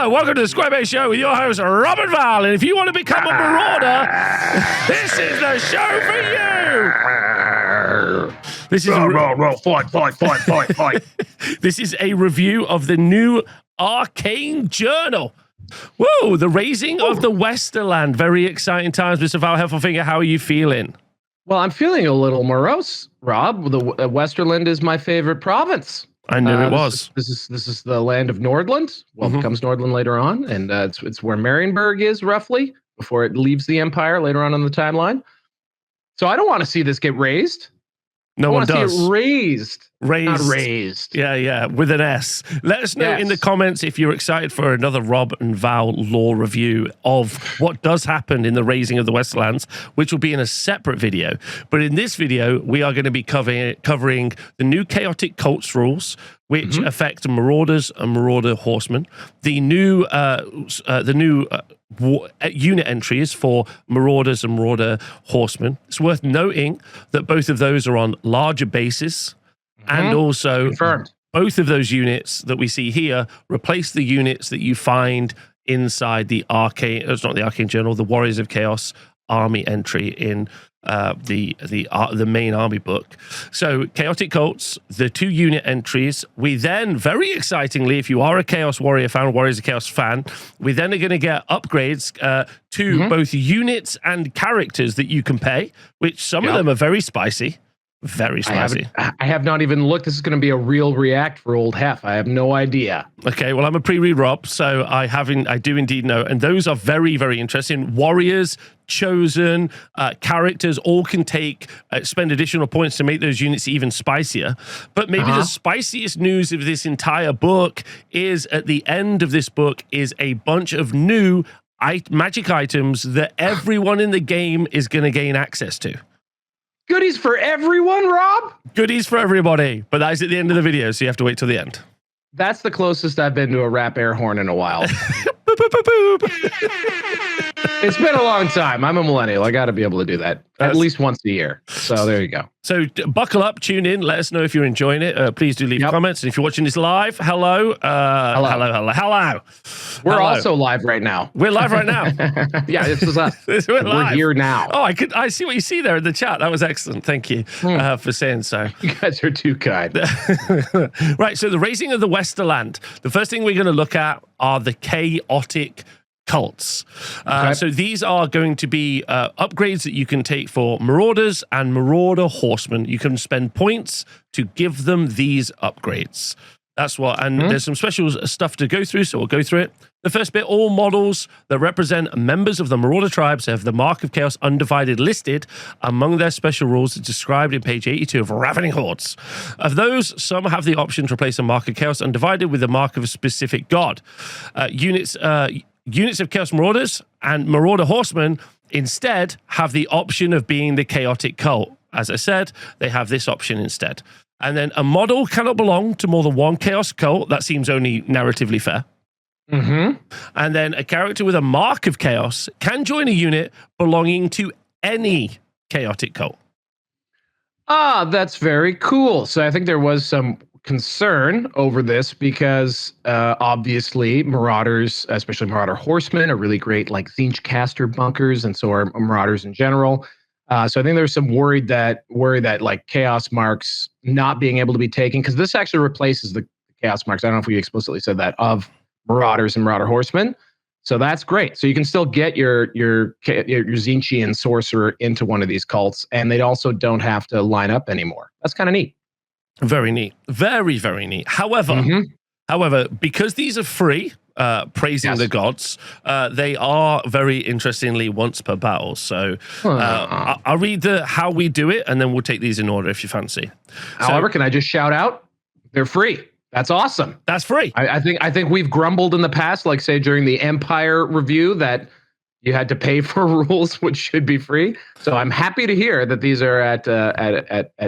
Hello, welcome to the Squarebase Show with your host, Rob and Val. And if you want to become a Marauder, this is the show for you. This is fight. This is a review of the new Arcane Journal. Whoa, the Razing of the Westerland. Very exciting times, Mr. Val Heffelfinger. How are you feeling? Well, I'm feeling a little morose, Rob. The Westerland is my favorite province. I knew it was. This is the land of Nordland. Well, it becomes Nordland later on, and it's where Marienburg is roughly before it leaves the Empire later on in the timeline. So I don't want to see this get razed. No one does. See it raised. Raised. Not raised. Yeah, with an S. Let us know in the comments if you're excited for another Rob and Val lore review of what does happen in the Razing of the Westerlands, which will be in a separate video. But in this video, we are going to be covering the new Chaotic Cults rules, which affect Marauders and Marauder Horsemen, the new unit entries for Marauders and Marauder Horsemen. It's worth noting that both of those are on larger bases, and also both of those units that we see here replace the units that you find inside the Arcane, it's not the Arcane Journal, the Warriors of Chaos army entry in the main army book. So Chaotic Cults, the 2 unit entries. We then, very excitingly, if you are a Chaos Warrior fan, Warriors of Chaos fan, we then are going to get upgrades to both units and characters that you can pay, which some of them are very spicy. Very spicy. I have not even looked. This is going to be a real react for old Hef. I have no idea. Okay, well, I'm a pre-read Rob, so I do indeed know. And those are very, very interesting. Warriors, chosen, characters all can spend additional points to make those units even spicier. But maybe the spiciest news of this entire book is at the end of this book is a bunch of new magic items that everyone in the game is going to gain access to. Goodies for everyone, Rob? Goodies for everybody, but that is at the end of the video, so you have to wait till the end. That's the closest I've been to a rap air horn in a while. Boop, boop, boop, boop. It's been a long time. I'm a millennial. I got to be able to do that at least once a year. So there you go. So buckle up, tune in. Let us know if you're enjoying it. Please do leave comments. And if you're watching this live, hello. Hello. We're also live right now. We're live right now. Yeah, this is us. We're here now. Oh, I see what you see there in the chat. That was excellent. Thank you for saying so. You guys are too kind. Right, so the Razing of the Westerland. The first thing we're going to look at are the Chaotic Cults. So these are going to be upgrades that you can take for Marauders and Marauder Horsemen. You can spend points to give them these upgrades. That's what, and there's some special stuff to go through, so we'll go through it. The first bit, all models that represent members of the Marauder tribes have the Mark of Chaos Undivided listed among their special rules described in page 82 of Ravening Hordes. Of those, some have the option to replace a Mark of Chaos Undivided with the Mark of a specific god. Units of Chaos Marauders and Marauder Horsemen instead have the option of being the Chaotic Cult. As I said, they have this option instead. And then a model cannot belong to more than one Chaos Cult. That seems only narratively fair. And then a character with a Mark of Chaos can join a unit belonging to any Chaotic Cult. That's very cool. So I think there was some concern over this because obviously Marauders, especially Marauder Horsemen, are really great like Tzeentch caster bunkers, and so are Marauders in general. So I think there's some worry that like Chaos Marks not being able to be taken, because this actually replaces the Chaos Marks. I don't know if we explicitly said that, of Marauders and Marauder Horsemen. So that's great. So you can still get your Tzeentchian sorcerer into one of these cults, and they also don't have to line up anymore. That's kind of neat. Very neat. Very, very neat. However, because these are free, praising the gods, they are very interestingly once per battle. So I'll read how we do it, and then we'll take these in order if you fancy. However, can I just shout out? They're free. That's awesome. That's free. I think we've grumbled in the past, like say during the Empire review, that you had to pay for rules which should be free. So I'm happy to hear that these are at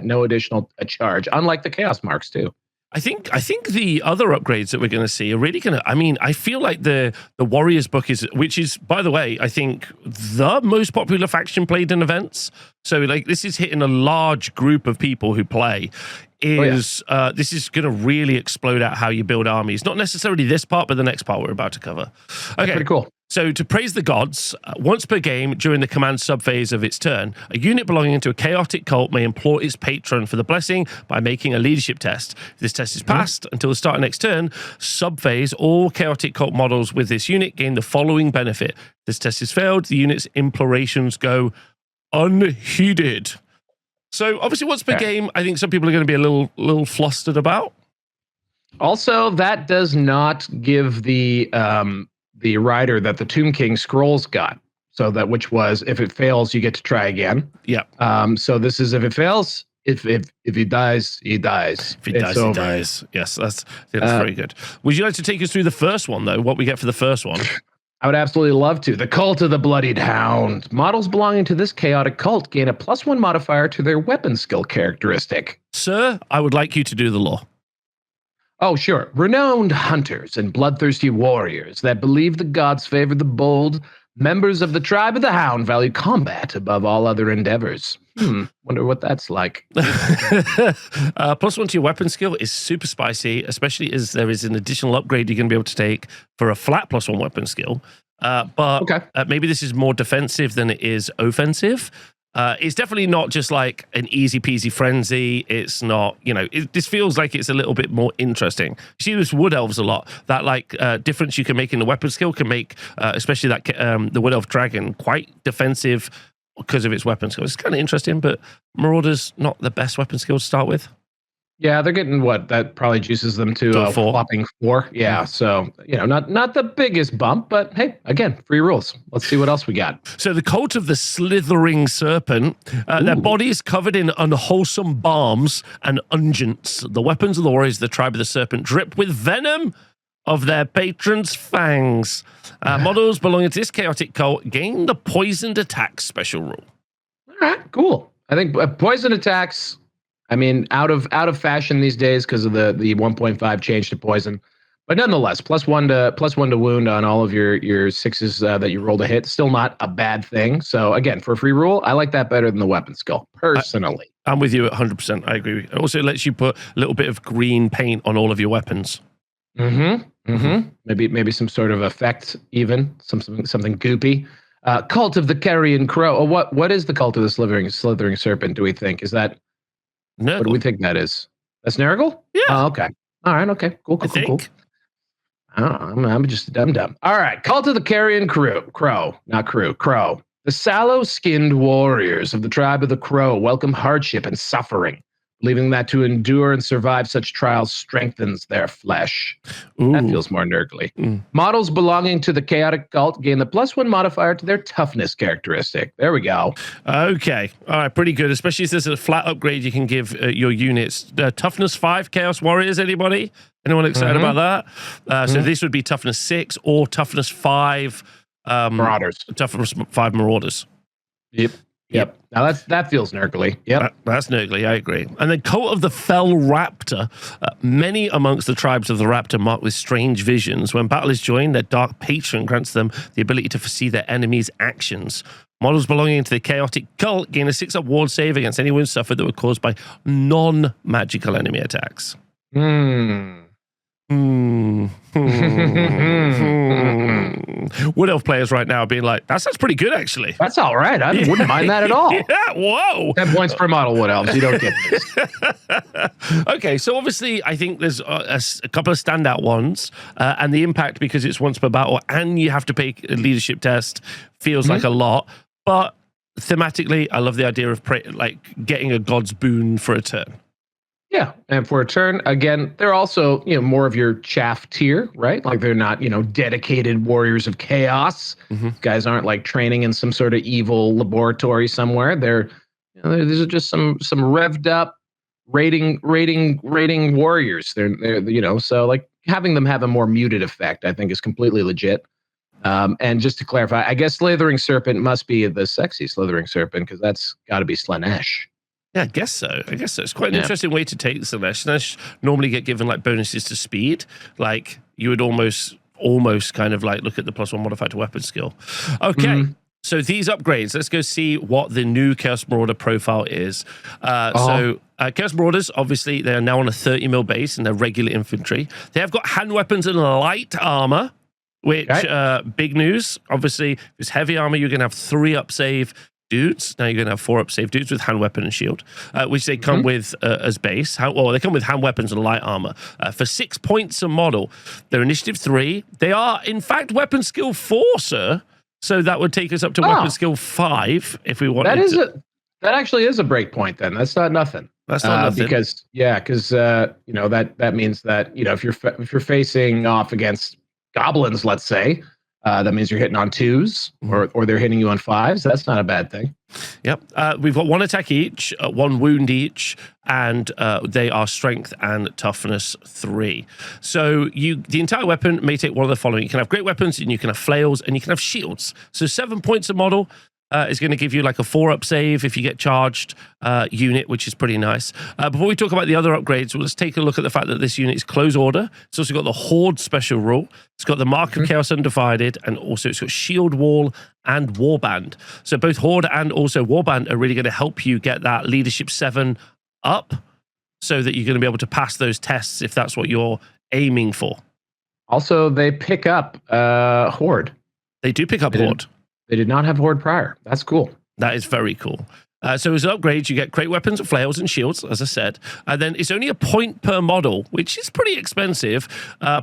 no additional charge, unlike the Chaos Marks too. I think the other upgrades that we're going to see are really going to, I mean, I feel like the Warriors book which is, by the way, I think the most popular faction played in events. So like this is hitting a large group of people who play. is this is going to really explode out how you build armies. Not necessarily this part, but the next part we're about to cover. Okay, pretty cool. So to praise the gods, once per game during the command subphase of its turn, a unit belonging to a chaotic cult may implore its patron for the blessing by making a leadership test. If this test is passed until the start of next turn, subphase, all chaotic cult models with this unit gain the following benefit. If this test is failed, the unit's implorations go unheeded. So obviously once per game, I think some people are going to be a little flustered about. Also, that does not give the rider that the Tomb King scrolls got. So that which was if it fails, you get to try again. Yeah. So this is if it fails, if he dies, he dies. If he dies, he dies. Yes, that's very good. Would you like to take us through the first one though? What we get for the first one? I would absolutely love to. The Cult of the Bloodied Hound. Models belonging to this chaotic cult gain a +1 modifier to their weapon skill characteristic. Sir, I would like you to do the law. Oh, sure. Renowned hunters and bloodthirsty warriors that believe the gods favor the bold, members of the tribe of the Hound value combat above all other endeavors. Wonder what that's like. +1 to your weapon skill is super spicy, especially as there is an additional upgrade you're going to be able to take for a flat +1 weapon skill. Maybe this is more defensive than it is offensive. It's definitely not just like an easy peasy frenzy. It's not, this feels like it's a little bit more interesting. You see this Wood Elves a lot. That difference you can make in the weapon skill can make, especially that the Wood Elf Dragon, quite defensive because of its weapon skill. It's kind of interesting, but Marauders not the best weapon skill to start with. Yeah, they're getting that probably juices them to a whopping 4. Yeah, so not the biggest bump, but hey, again, free rules. Let's see what else we got. So the cult of the Slithering Serpent, their bodies covered in unwholesome balms and unguents. The weapons of the warriors of the tribe of the Serpent drip with venom of their patron's fangs. Models belonging to this chaotic cult gain the poisoned attack special rule. All right, cool. I think poison attacks, out of fashion these days because of the 1.5 change to poison. But nonetheless, +1 to wound on all of your 6s that you roll to hit. Still not a bad thing. So again, for a free rule, I like that better than the weapon skill, personally. I'm with you at 100%. I agree. It also lets you put a little bit of green paint on all of your weapons. Maybe some sort of effect, even something goopy. Cult of the Carrion Crow. What is the Cult of the Slithering Serpent? Do we think is that? What do we think that is? That's Nurgle? Yeah. Oh, okay. All right. Okay. Cool. I don't know. I'm just a dum-dum. All right. Cult of the Carrion Crow. The sallow-skinned warriors of the tribe of the Crow welcome hardship and suffering, believing that to endure and survive such trials strengthens their flesh. Ooh. That feels more nurgly. Models belonging to the chaotic cult gain the +1 modifier to their toughness characteristic. There we go. Okay. All right. Pretty good. Especially if there's a flat upgrade you can give your units. Toughness 5 Chaos Warriors, anybody? Anyone excited about that? So this would be toughness 6 or toughness 5 Marauders. Toughness 5 Marauders. Yep. Now that feels nurgly. Yep. That's nurgly, I agree. And the cult of the fell raptor. Many amongst the tribes of the raptor marked with strange visions. When battle is joined, their dark patron grants them the ability to foresee their enemies' actions. Models belonging to the chaotic cult gain a 6-up ward save against any wounds suffered that were caused by non-magical enemy attacks. Wood Elf players right now are being like, that sounds pretty good, actually. That's all right. I wouldn't mind that at all. Yeah, whoa. 10 points per model, Wood Elves. You don't get this. Okay, so obviously, I think there's a couple of standout ones, and the impact because it's once per battle, and you have to pay a leadership test, feels like a lot. But thematically, I love the idea of getting a god's boon for a turn. Yeah, and for a turn, again, they're also, more of your chaff tier, right? Like they're not, dedicated warriors of chaos. Guys aren't training in some sort of evil laboratory somewhere. They're, these are just some revved up rating warriors. They're so having them have a more muted effect, I think, is completely legit. And just to clarify, I guess Slithering Serpent must be the sexy Slithering Serpent because that's got to be Slaanesh. Yeah, I guess so. It's quite an interesting way to take the Slaanesh. Normally get given bonuses to speed. You would almost kind of look at the +1 modifier to weapon skill. Okay. So these upgrades, let's go see what the new Chaos Marauder profile is. So Chaos Marauders, obviously, they are now on a 30 mil base and they're regular infantry. They have got hand weapons and light armor, which, big news. Obviously, if it's heavy armor, you're going to have 3 up save dudes. Now you're going to have 4 up save dudes with hand weapon and shield, which they come with as base. They come with hand weapons and light armor. For 6 points a model, they're initiative 3. They are, in fact, weapon skill 4, sir. So that would take us up to weapon skill 5 if we wanted That actually is a break point then. That's not nothing. That's not nothing. Because that means that, if you're facing off against goblins, let's say, that means you're hitting on 2s or they're hitting you on 5s. That's not a bad thing. Yep. We've got 1 attack each, 1 wound each, and they are strength and toughness 3. So the entire weapon may take one of the following. You can have great weapons, and you can have flails, and you can have shields. So 7 points a model. Is going to give you like a 4-up save if you get charged unit, which is pretty nice. Before we talk about the other upgrades, let's take a look at the fact that this unit is close order. It's also got the Horde special rule. It's got the Mark of Chaos Undivided, and also it's got Shield Wall and Warband. So both Horde and also Warband are really going to help you get that Leadership 7 up so that you're going to be able to pass those tests if that's what you're aiming for. Also, they pick up Horde. They do pick up Horde. They did not have Horde prior. That's cool. That is very cool. So as upgrades, you get great weapons, flails, and shields, as I said. And then it's only a point per model, which is pretty expensive.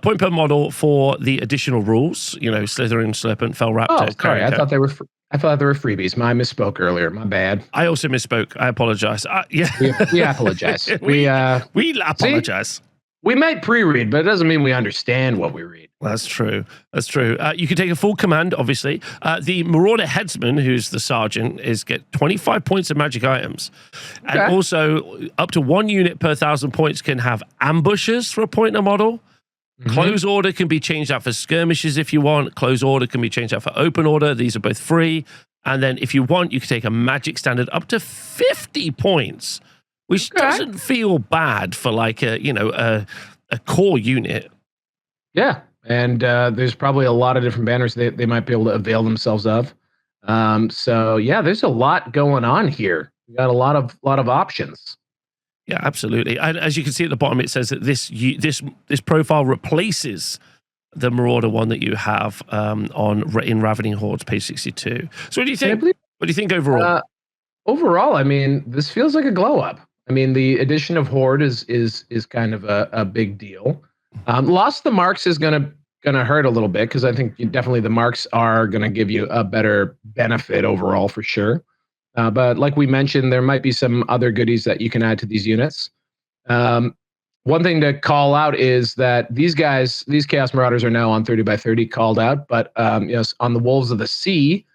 Point per model for the additional rules. Slithering, Serpent, Fell Raptor. Oh, sorry. I thought they were freebies. I misspoke earlier. My bad. I also misspoke. I apologize. Yeah. We apologize. we apologize. See? We might pre-read, but it doesn't mean we understand what we read. That's true. That's true. You can take a full command, obviously. The Marauder Headsman, who's the sergeant, get 25 points of magic items. Okay. And also, up to 1 unit per 1,000 points can have ambushes for a point a model. Close order can be changed out for skirmishes if you want. Close order can be changed out for open order. These are both free. And then if you want, you can take a magic standard up to 50 points. Which doesn't feel bad for like a core unit. Yeah, and there's probably a lot of different banners they might be able to avail themselves of. So yeah, there's a lot going on here. We got a lot of options. Yeah, absolutely. And as you can see at the bottom, it says that this profile replaces the Marauder one that you have in Ravening Hordes, page 62. So what do you think? What do you think overall? Overall, I mean, this feels like a glow up. I mean, the addition of Horde is kind of a big deal. Loss of the marks is gonna hurt a little bit because I think definitely the marks are gonna give you a better benefit overall for sure. But like we mentioned, there might be some other goodies that you can add to these units. One thing to call out is that these Chaos Marauders are now on 30 by 30 called out, but on the Wolves of the Sea,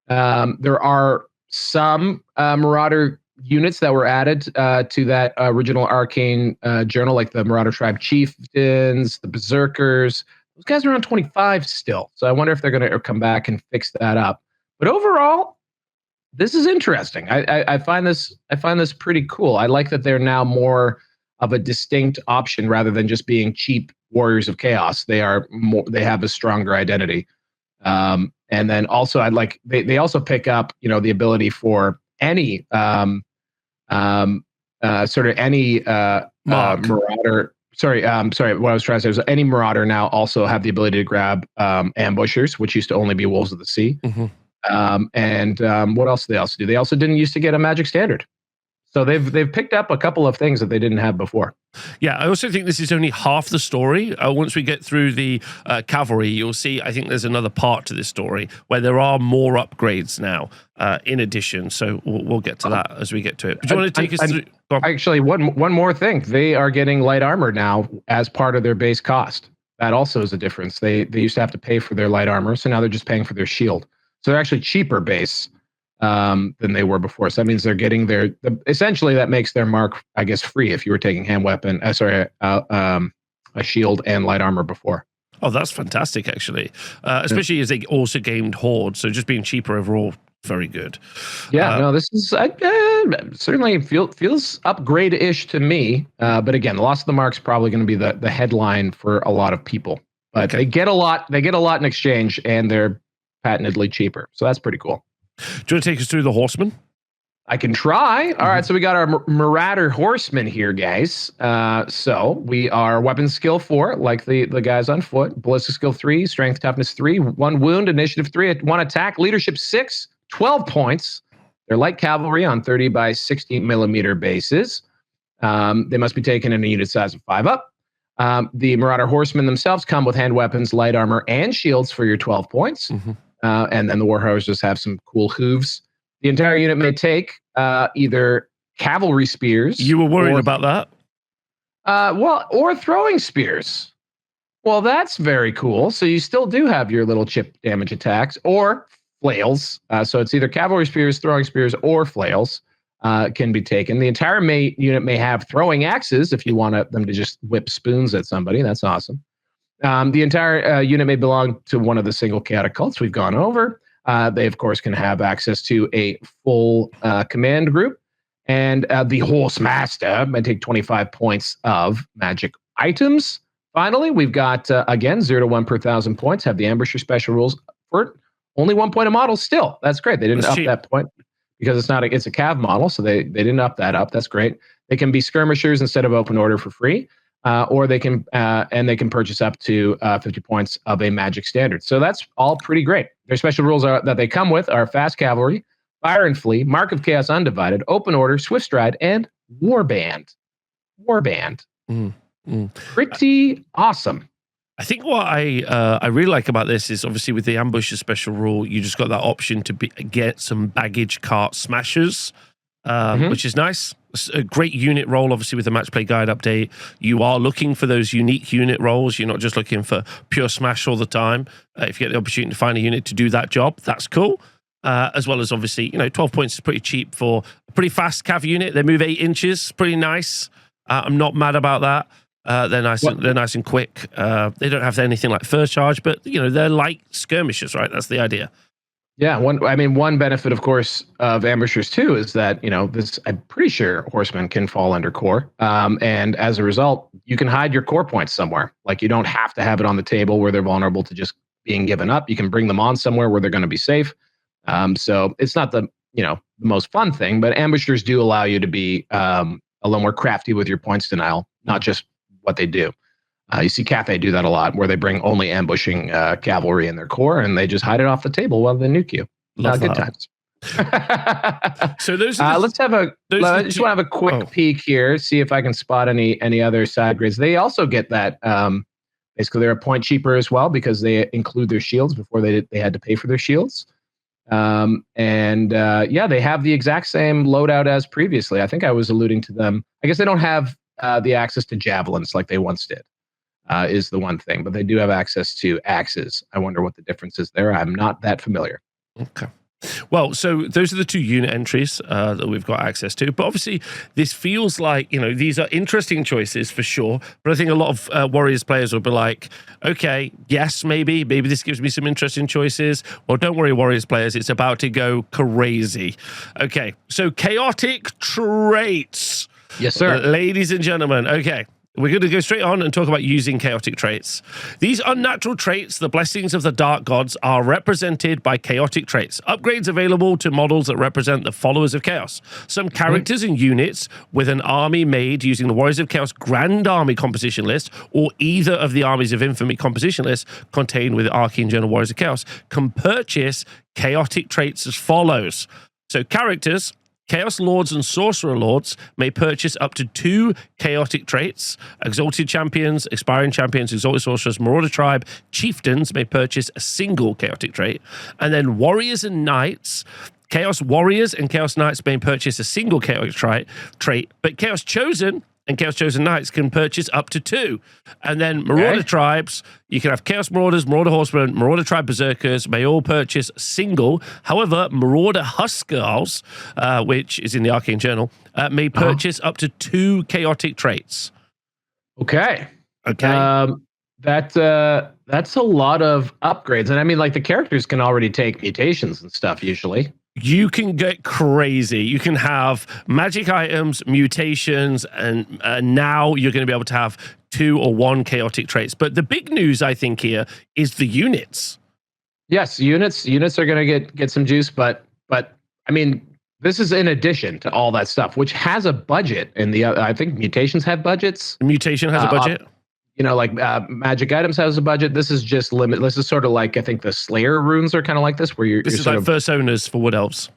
there are some Marauder units that were added to that original Arcane Journal, like the Marauder Tribe Chieftains, the Berserkers. Those guys are around 25 still. So I wonder if they're going to come back and fix that up. But overall, this is interesting. I find this pretty cool. I like that they're now more of a distinct option rather than just being cheap Warriors of Chaos. They have a stronger identity. And then also they also pick up, the ability for any Marauder. Sorry. What I was trying to say was any Marauder now also have the ability to grab ambushers, which used to only be Wolves of the Sea. And what else do they also do? They also didn't used to get a magic standard. So they've picked up a couple of things that they didn't have before. Yeah, I also think this is only half the story. Once we get through the cavalry, you'll see, I think there's another part to this story where there are more upgrades now in addition. So we'll get to that as we get to it. Do you want to take us through? Actually, one more thing. They are getting light armor now as part of their base cost. That also is a difference. They used to have to pay for their light armor, so now they're just paying for their shield. So they're actually cheaper base than they were before. So that means they're getting essentially that makes their mark, I guess, free if you were taking hand weapon, a shield and light armor before. Oh, that's fantastic, actually. Especially as they also gained Horde. So just being cheaper overall, very good. Yeah, no, this is certainly feels upgrade-ish to me. But again, the loss of the mark's probably going to be the headline for a lot of people. But they get a lot in exchange, and they're patentedly cheaper. So that's pretty cool. Do you want to take us through the Horsemen? I can try. All right, so we got our Marauder Horsemen here, guys. So we are weapon skill 4, like the guys on foot. Ballistic skill 3, strength toughness 3, 1 wound, initiative 3, 1 attack, leadership 6, 12 points. They're light cavalry on 30 by 60 millimeter bases. They must be taken in a unit size of 5 up. The Marauder Horsemen themselves come with hand weapons, light armor, and shields for your 12 points. And then the Warhorsers just have some cool hooves. The entire unit may take either cavalry spears. You were worried about that? Or throwing spears. Well, that's very cool. So you still do have your little chip damage attacks or flails. So it's either cavalry spears, throwing spears, or flails can be taken. The entire unit may have throwing axes if you want them to just whip spoons at somebody. That's awesome. The entire unit may belong to one of the single chaotic cults we've gone over. They, of course, can have access to a full command group. And the Horse Master may take 25 points of magic items. Finally, we've got, again, 0 to 1 per 1,000 points. Have the Ambusher special rules for only 1 point a model still. That's great. They didn't up that point because it's a cav model, so they didn't up that up. That's great. They can be skirmishers instead of open order for free. Or they can purchase up to 50 points of a magic standard. So that's all pretty great. Their special rules that they come with are fast cavalry, fire and flee, mark of chaos undivided, open order, swift stride, and warband. Pretty awesome. I think what I really like about this is obviously with the ambusher special rule, you just got that option to get some baggage cart smashers, which is nice. It's a great unit roll, obviously, with the match play guide update. You are looking for those unique unit rolls. You're not just looking for pure smash all the time. If you get the opportunity to find a unit to do that job, that's cool. As well as, obviously, 12 points is pretty cheap for a pretty fast cav unit. They move 8 inches, pretty nice. I'm not mad about that. They're nice and quick. They don't have anything like first charge, but they're light skirmishers, right? That's the idea. Yeah, one benefit, of course, of ambushers too is that I'm pretty sure horsemen can fall under core, and as a result, you can hide your core points somewhere. Like you don't have to have it on the table where they're vulnerable to just being given up. You can bring them on somewhere where they're going to be safe. So it's not the most fun thing, but ambushers do allow you to be a little more crafty with your points denial, not just what they do. You see Cathay do that a lot, where they bring only ambushing cavalry in their core, and they just hide it off the table while they nuke you. Good times. So those. Let's have a. I just want to have a quick peek here, see if I can spot any other side grades. They also get that. Basically, they're a point cheaper as well because they include their shields before they had to pay for their shields. They have the exact same loadout as previously. I think I was alluding to them. I guess they don't have the access to javelins like they once did. Is the one thing, but they do have access to axes. I wonder what the difference is there. I'm not that familiar. Okay. Well, so those are the 2 unit entries that we've got access to. But obviously, this feels like, these are interesting choices for sure. But I think a lot of Warriors players will be like, okay, yes, maybe this gives me some interesting choices. Well, don't worry, Warriors players, it's about to go crazy. Okay, so chaotic traits. Yes, sir. Ladies and gentlemen, okay. We're going to go straight on and talk about using chaotic traits. These unnatural traits, the blessings of the dark gods, are represented by chaotic traits. Upgrades available to models that represent the followers of chaos. Some characters and units with an army made using the Warriors of Chaos Grand Army composition list or either of the Armies of Infamy composition lists contained with Arcane Journal Warriors of Chaos can purchase chaotic traits as follows. So characters, Chaos Lords and Sorcerer Lords may purchase up to 2 chaotic traits. Exalted Champions, Expiring Champions, Exalted Sorcerers, Marauder Tribe, Chieftains may purchase a single chaotic trait. And then Warriors and Knights, Chaos Warriors and Chaos Knights may purchase a single chaotic trait, but Chaos Chosen and Chaos Chosen Knights can purchase up to 2. And then Marauder Tribes, you can have Chaos Marauders, Marauder Horsemen, Marauder Tribe Berserkers may all purchase single. However, Marauder Huskars, which is in the Arcane Journal, may purchase up to 2 chaotic traits. Okay. That's a lot of upgrades. And I mean, like the characters can already take mutations and stuff usually. You can get crazy. You can have magic items, mutations, and now you're going to be able to have 2 or 1 chaotic traits. But the big news, I think, here is the units. Yes, units are going to get some juice, but I mean, This is in addition to all that stuff, which has a budget. And I think mutations have budgets. Mutation has a budget. Like magic items has a budget. This is just limit. This is sort of like, I think the Slayer runes are kind of like this, where you're is like personas for Wood Elves.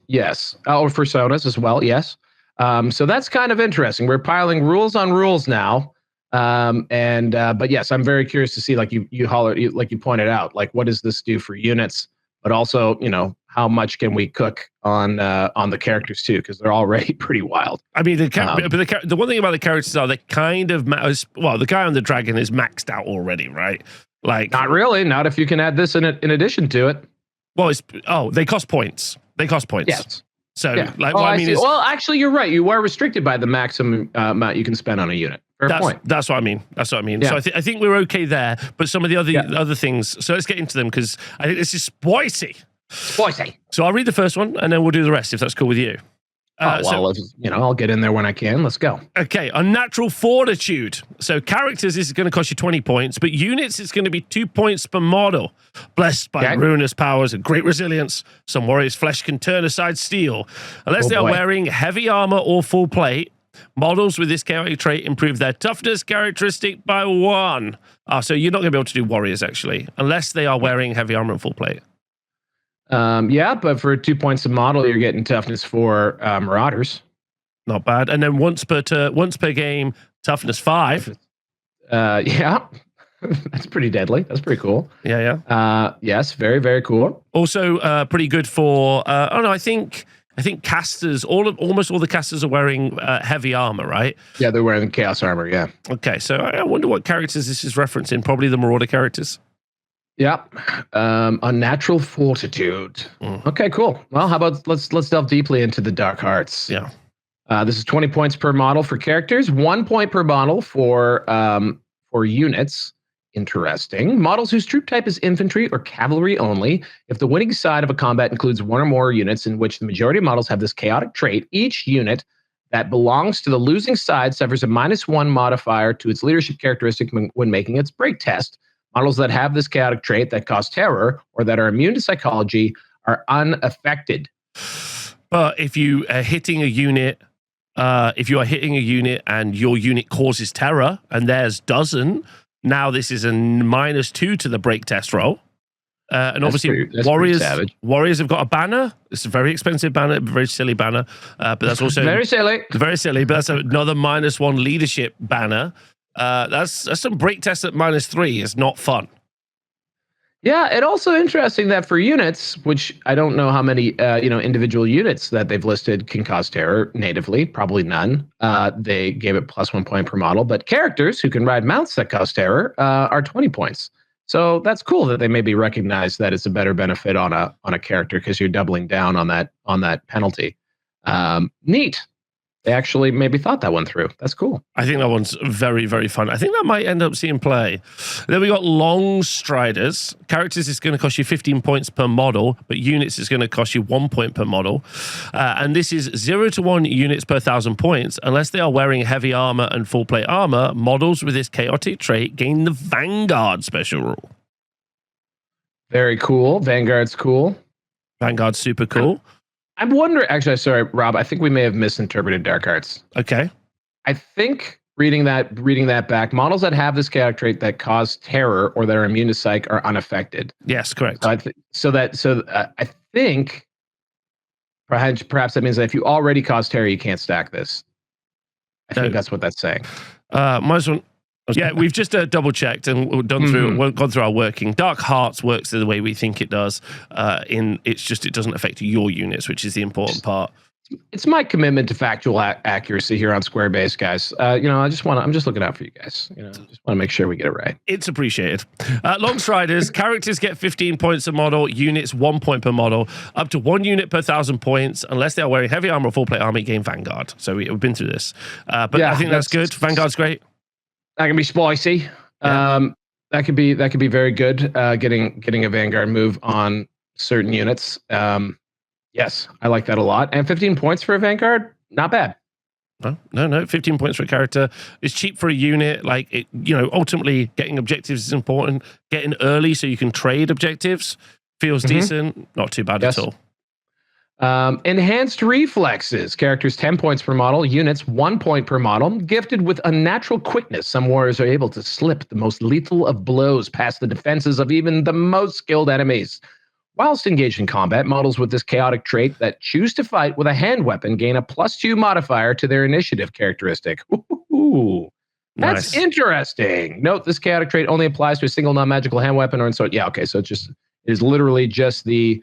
Yes. Or personas as well. Yes. So that's kind of interesting. We're piling rules on rules now. But yes, I'm very curious to see, like you pointed out, like what does this do for units, but also, how much can we cook on the characters too? Because they're already pretty wild. I mean, the one thing about the characters are they kind of the guy on the dragon is maxed out already, right? Like, not really. Not if you can add this in addition to it. Well, they cost points. Yes. So, yeah. Well, actually, you're right. You are restricted by the maximum amount you can spend on a unit. Fair point. That's what I mean. Yeah. So I think we're okay there. But some of the other things. So let's get into them because I think this is spicy. So I'll read the first one and then we'll do the rest if that's cool with you. I'll get in there when I can. Let's go. Okay, Unnatural Fortitude. So characters, this is going to cost you 20 points, but units, it's going to be 2 points per model. Blessed by ruinous powers and great resilience, some warriors' flesh can turn aside steel. Unless they are wearing heavy armor or full plate, models with this chaotic trait improve their toughness characteristic by 1. So you're not going to be able to do warriors, actually, unless they are wearing heavy armor and full plate. But for 2 points a model, you're getting toughness for Marauders. Not bad. And then once per game, toughness 5. That's pretty deadly. That's pretty cool. Yeah. Yes, very, very cool. Also, pretty good for. I think casters. Almost all the casters are wearing heavy armor, right? Yeah, they're wearing chaos armor. Yeah. Okay, so I wonder what characters this is referencing. Probably the Marauder characters. Yep. Unnatural Fortitude. Okay, cool. Well, how about let's delve deeply into the Dark Hearts. Yeah. This is 20 points per model for characters, 1 point per model for units. Interesting. Models whose troop type is infantry or cavalry only. If the winning side of a combat includes one or more units in which the majority of models have this chaotic trait, each unit that belongs to the losing side suffers a -1 modifier to its leadership characteristic when making its break test. Models that have this chaotic trait that cause terror or that are immune to psychology are unaffected. But if you are hitting a unit, and your unit causes terror and theirs doesn't, now this is a -2 to the break test roll. And obviously, warriors have got a banner. It's a very expensive banner, very silly banner. But that's also very silly. Very silly. But that's another -1 leadership banner. That's some break test at -3 is not fun. Yeah, and also interesting that for units, which I don't know how many individual units that they've listed can cause terror natively, probably none. They gave it +1 point per model, but characters who can ride mounts that cause terror are 20 points. So that's cool that they maybe recognize that it's a better benefit on a character because you're doubling down on that penalty. Neat. They actually maybe thought that one through. That's cool. I think that one's very, very fun. I think that might end up seeing play. Then we got Longstriders. Characters is going to cost you 15 points per model, but units is going to cost you 1 point per model. And this is 0 to 1 units per 1,000 points. Unless they are wearing heavy armor and full plate armor, models with this chaotic trait gain the Vanguard special rule. Very cool. Vanguard's cool. Vanguard's super cool. I'm wondering, actually, sorry, Rob, I think we may have misinterpreted Dark Hearts. Okay. I think reading that back, models that have this chaotic trait that cause terror or that are immune to psych are unaffected. Yes, correct. So I think perhaps that means that if you already cause terror, you can't stack this. I think that's what that's saying. Yeah, we've just double checked and gone through our working. Dark Hearts works the way we think it does. It doesn't affect your units, which is the important part. It's my commitment to factual accuracy here on Squarebase, guys. I'm just looking out for you guys. Just want to make sure we get it right. It's appreciated. Longstriders, characters get 15 points a model, units 1 point per model, up to 1 unit per 1,000 points, unless they are wearing heavy armor or full plate armor, gain Vanguard. So we've been through this. But yeah, I think that's good. Vanguard's great. That can be spicy. Yeah. That could be very good. Getting a Vanguard move on certain units. Yes, I like that a lot. And 15 points for a Vanguard, not bad. No. 15 points for a character is cheap for a unit. Like it, ultimately getting objectives is important. Getting early so you can trade objectives feels decent. Not too bad at all. Enhanced reflexes. Characters 10 points per model. Units 1 point per model. Gifted with unnatural quickness, some warriors are able to slip the most lethal of blows past the defenses of even the most skilled enemies. Whilst engaged in combat, models with this chaotic trait that choose to fight with a hand weapon gain a +2 modifier to their initiative characteristic. Ooh, that's interesting. Note this chaotic trait only applies to a single non-magical hand weapon or sword. Yeah, okay, so it is literally just the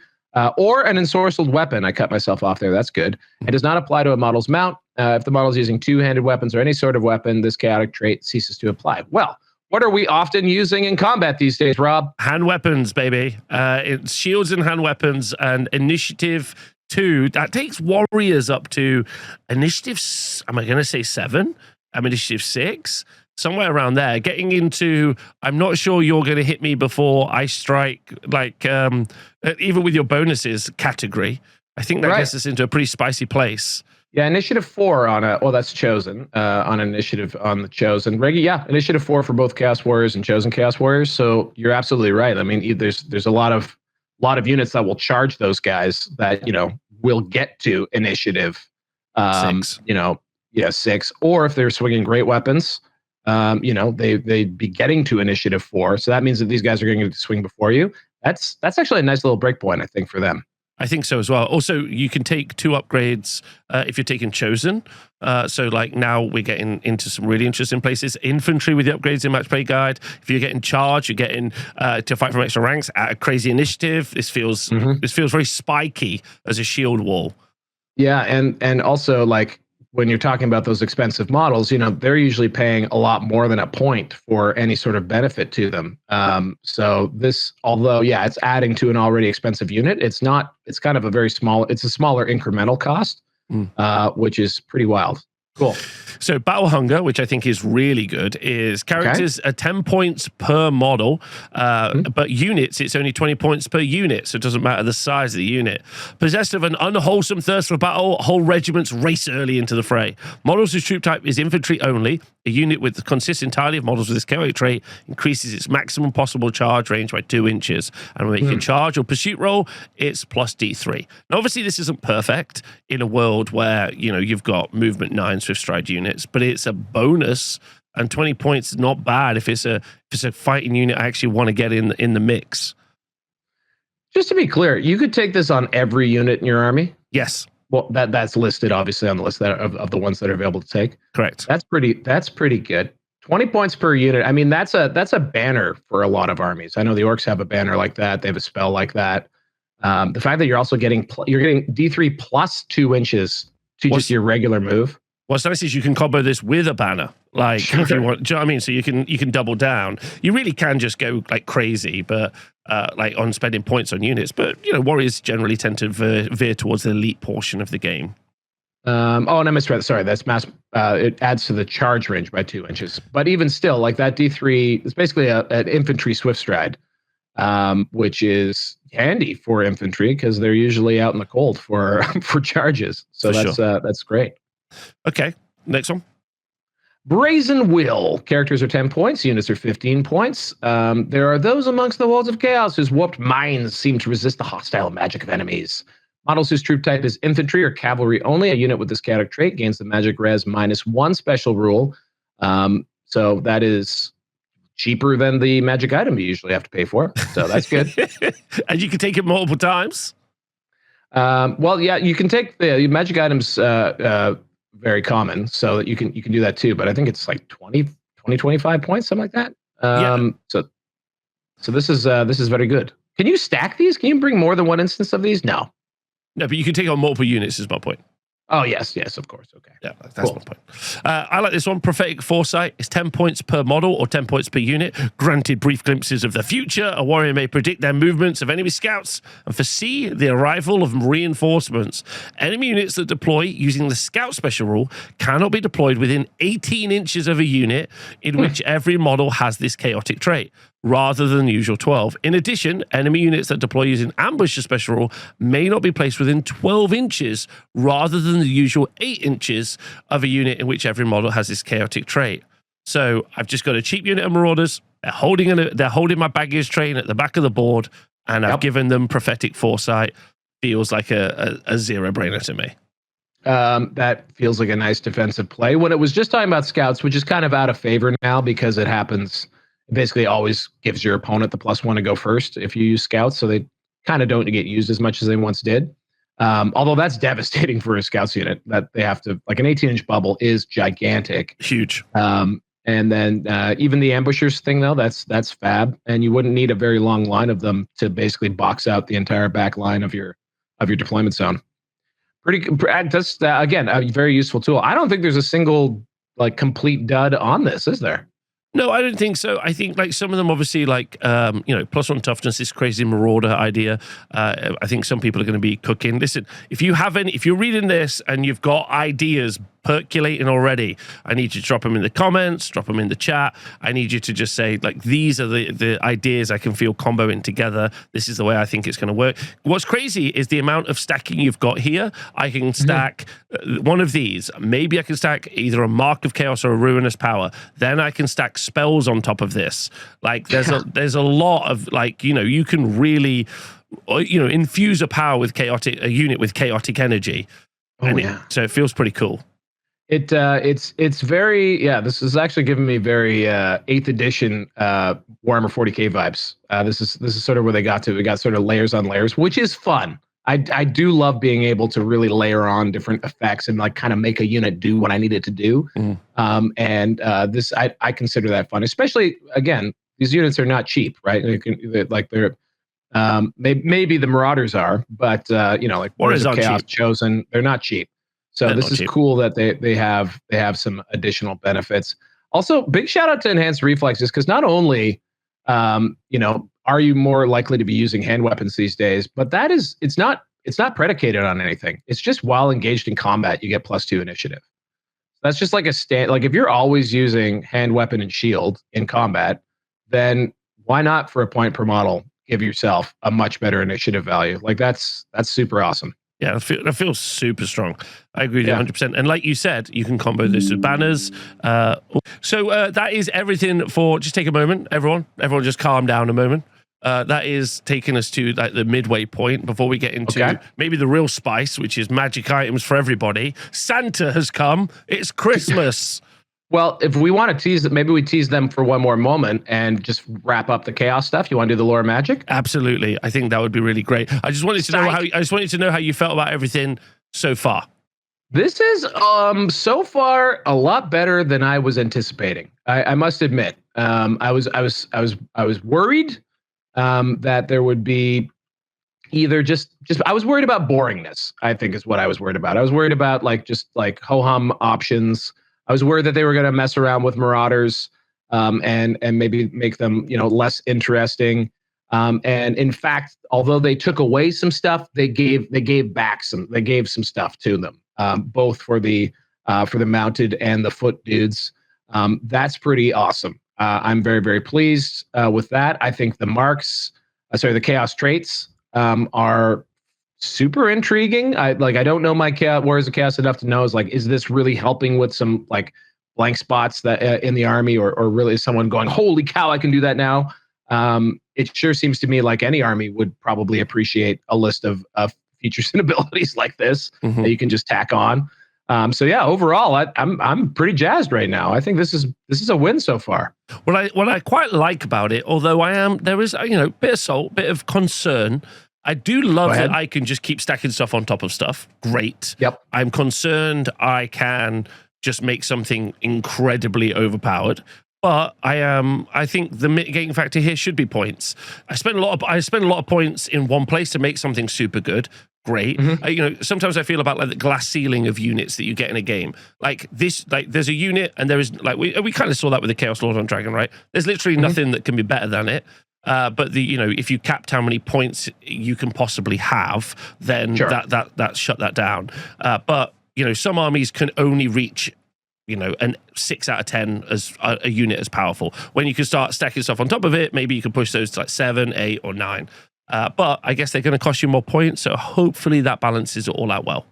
or an ensorcelled weapon. I cut myself off there. That's good. It does not apply to a model's mount. If the model is using two-handed weapons or any sort of weapon, this chaotic trait ceases to apply. Well, what are we often using in combat these days, Rob? Hand weapons, baby. It's shields and hand weapons, and initiative 2. That takes warriors up to initiative, am I going to say 7? Initiative 6? Somewhere around there. Getting into, I'm not sure you're going to hit me before I strike, like, even with your bonuses category. I think that gets us into a pretty spicy place. Yeah, initiative 4 on that's chosen on initiative on the chosen. Initiative 4 for both Chaos Warriors and chosen Chaos Warriors. So you're absolutely right. I mean, there's a lot of units that will charge those guys that will get to initiative 6. 6. Or if they're swinging great weapons, they'd be getting to initiative 4. So that means that these guys are going to swing before you. That's actually a nice little breakpoint, I think, for them. I think so as well. Also, you can take 2 upgrades if you're taking chosen. So like now we're getting into some really interesting places. Infantry with the upgrades in Match Play Guide. If you're getting charged, you're getting to fight from extra ranks at a crazy initiative. This feels very spiky as a shield wall. Yeah, and also like when you're talking about those expensive models, they're usually paying a lot more than a point for any sort of benefit to them. So this, although, it's adding to an already expensive unit, it's kind of it's a smaller incremental cost, which is pretty wild. Cool. So Battle Hunger, which I think is really good, is characters are 10 points per model, but units, it's only 20 points per unit, so it doesn't matter the size of the unit. Possessed of an unwholesome thirst for battle, whole regiments race early into the fray. Models whose troop type is infantry only. A unit consists entirely of models with this chaotic trait increases its maximum possible charge range by 2 inches. And when you can charge or pursuit roll, it's plus D3. Now, obviously, this isn't perfect in a world where, you've got movement 9 swift stride units, but it's a bonus, and 20 points is not bad if it's a fighting unit I actually want to get in the mix. Just to be clear, you could take this on every unit in your army? Yes. Well, that's listed obviously on the list of the ones that are available to take. Correct. That's pretty good. 20 points per unit. I mean, that's a banner for a lot of armies. I know the orcs have a banner like that. They have a spell like that. The fact that you're also getting D3 plus 2 inches to just your regular move. What's nice is you can combo this with a banner, like if you want. Do you know what I mean? So you can double down. You really can just go like crazy, but like on spending points on units. But warriors generally tend to veer towards the elite portion of the game. And I misread. Sorry, that's mass. It adds to the charge range by 2 inches. But even still, like that D3 is basically an infantry swift stride, which is handy for infantry because they're usually out in the cold for charges. So that's great. Okay, next one. Brazen Will. Characters are 10 points. Units are 15 points. There are those amongst the walls of chaos whose warped minds seem to resist the hostile magic of enemies. Models whose troop type is infantry or cavalry only. A unit with this chaotic trait gains the magic res -1 special rule. So that is cheaper than the magic item you usually have to pay for. So that's good. And you can take it multiple times. You can take the magic items. Very common, so that you can do that too. But I think it's like 25 points, something like that. So this is very good. Can you stack these? Can you bring more than one instance of these? No, but you can take on multiple units. Is my point. Oh yes, of course. Okay. Yeah, that's my point. I like this one. Prophetic Foresight is 10 points per model or 10 points per unit. Granted brief glimpses of the future, a warrior may predict their movements of enemy scouts and foresee the arrival of reinforcements. Enemy units that deploy using the scout special rule cannot be deployed within 18 inches of a unit in which every model has this chaotic trait, rather than the usual 12. In addition, enemy units that deploy using ambush special rule may not be placed within 12 inches rather than the usual 8 inches of a unit in which every model has this chaotic trait. So I've just got a cheap unit of Marauders. They're holding my baggage train at the back of the board, and I've given them Prophetic Foresight. feels like a zero-brainer to me. That feels like a nice defensive play. When it was just talking about scouts, which is kind of out of favor now because it happens, it basically always gives your opponent the +1 to go first if you use scouts, so they kind of don't get used as much as they once did. Although that's devastating for a scouts unit that they have to, like an 18-inch bubble is gigantic. Huge. And then even the ambushers thing, though, that's fab. And you wouldn't need a very long line of them to basically box out the entire back line of your deployment zone. That's again a very useful tool. I don't think there's a single like complete dud on this, is there? No, I don't think so. I think like some of them obviously like +1 toughness, this crazy marauder idea. I think some people are going to be cooking. Listen, if you're reading this and you've got ideas percolating already, I need you to drop them in the comments, drop them in the chat. I need you to just say like, these are the ideas I can feel comboing together. This is the way I think it's going to work. What's crazy is the amount of stacking you've got here. I can stack one of these. Maybe I can stack either a Mark of Chaos or a Ruinous Power. Then I can stack spells on top of this. Like there's a lot of like, you can really, infuse a unit with chaotic energy. So it feels pretty cool. It's very, this is actually giving me very 8th edition Warhammer 40k vibes. This is sort of where they got to. We got sort of layers on layers, which is fun. I do love being able to really layer on different effects and like kind of make a unit do what I need it to do. This I consider that fun, especially again, these units are not cheap, right? They're maybe the Marauders are, but like Warriors of Chaos Chosen, they're not cheap. So this is cool that they have some additional benefits. Also, big shout out to Enhanced Reflexes, because not only are you more likely to be using hand weapons these days, but it's not predicated on anything. It's just while engaged in combat, you get +2 initiative. That's just like like if you're always using hand weapon and shield in combat, then why not for a point per model give yourself a much better initiative value? Like that's super awesome. Yeah, that feels super strong. I agree with you 100%. And like you said, you can combo this with banners. So that is everything for... Just take a moment, everyone. Everyone just calm down a moment. That is taking us to like the midway point before we get into maybe the real spice, which is magic items for everybody. Santa has come. It's Christmas. Well, if we want to tease it, maybe we tease them for one more moment and just wrap up the chaos stuff. You want to do the lore magic? Absolutely. I think that would be really great. I just wanted to know how you felt about everything so far. This is so far a lot better than I was anticipating. I must admit. I was worried that there would be either just I was worried about boringness, I think is what I was worried about. I was worried about just ho-hum options. I was worried that they were going to mess around with Marauders and maybe make them less interesting. And in fact, although they took away some stuff, they gave some stuff to them, both for the mounted and the foot dudes. That's pretty awesome. I'm very, very pleased with that. I think the chaos traits are super intriguing. I don't know my Warriors of Chaos enough to know is this really helping with some blank spots that in the army, or really is someone going, holy cow, I can do that now? It sure seems to me like any army would probably appreciate a list of features and abilities like this that you can just tack on. So yeah, overall, I'm pretty jazzed right now. I think this is a win so far. What I quite like about it, although there is bit of salt, bit of concern. I do love that I can just keep stacking stuff on top of stuff. Great. Yep. I'm concerned I can just make something incredibly overpowered. But I think the mitigating factor here should be points. I spend a lot of points in one place to make something super good. Great. Sometimes I feel about the glass ceiling of units that you get in a game. There's a unit, and there is we kind of saw that with the Chaos Lord on Dragon, right? There's literally nothing that can be better than it. But if you capped how many points you can possibly have, then that shut that down. But some armies can only reach an 6 out of 10 as a unit as powerful. When you can start stacking stuff on top of it, maybe you can push those to 7, 8, or 9. But I guess they're going to cost you more points, so hopefully that balances it all out well.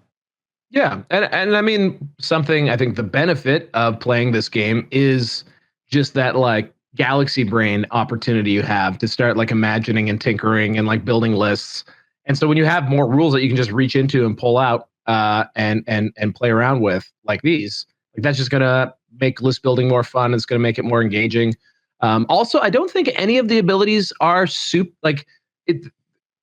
Yeah, and I mean, I think the benefit of playing this game is just that galaxy brain opportunity you have to start imagining and tinkering and building lists And so when you have more rules that you can just reach into and pull out and play around with like these, like that's just gonna make list building more fun. It's gonna make it more engaging. Also, I don't think any of the abilities are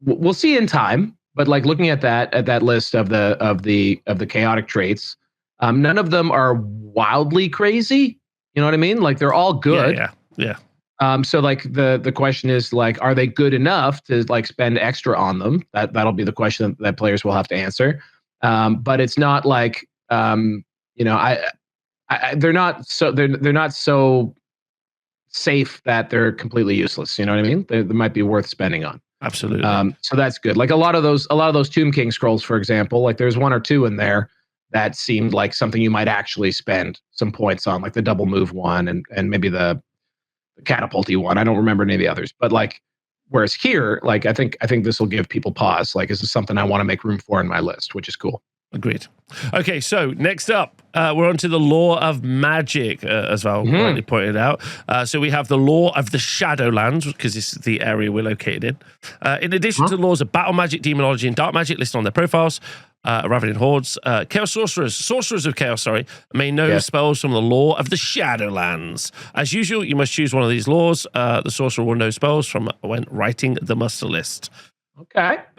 we'll see in time, but like looking at that list of the chaotic traits, none of them are wildly crazy. You know what I mean? Like they're all good. Yeah. So like the question is like, are they good enough to like spend extra on them? That'll be the question that players will have to answer. But it's not like they're not so safe that they're completely useless. You know what I mean? They might be worth spending on. Absolutely. So that's good. Like a lot of those Tomb King scrolls, for example, like there's one or two in there that seemed like something you might actually spend some points on, like the double move one and maybe the catapulty one. I don't remember any of the others, but like, whereas here, like I think this will give people pause. Like, is this something I want to make room for in my list, which is cool. Agreed. Okay, so next up, we're on to the Law of Magic, as Val rightly pointed out. So we have the Law of the Shadowlands, because this is the area we're located in. In addition to the laws of Battle Magic, Demonology, and Dark Magic listed on their profiles, Ravening Hordes, Chaos Sorcerers of Chaos, may know spells from the Law of the Shadowlands. As usual, you must choose one of these laws. The sorcerer will know spells from when writing the muster list.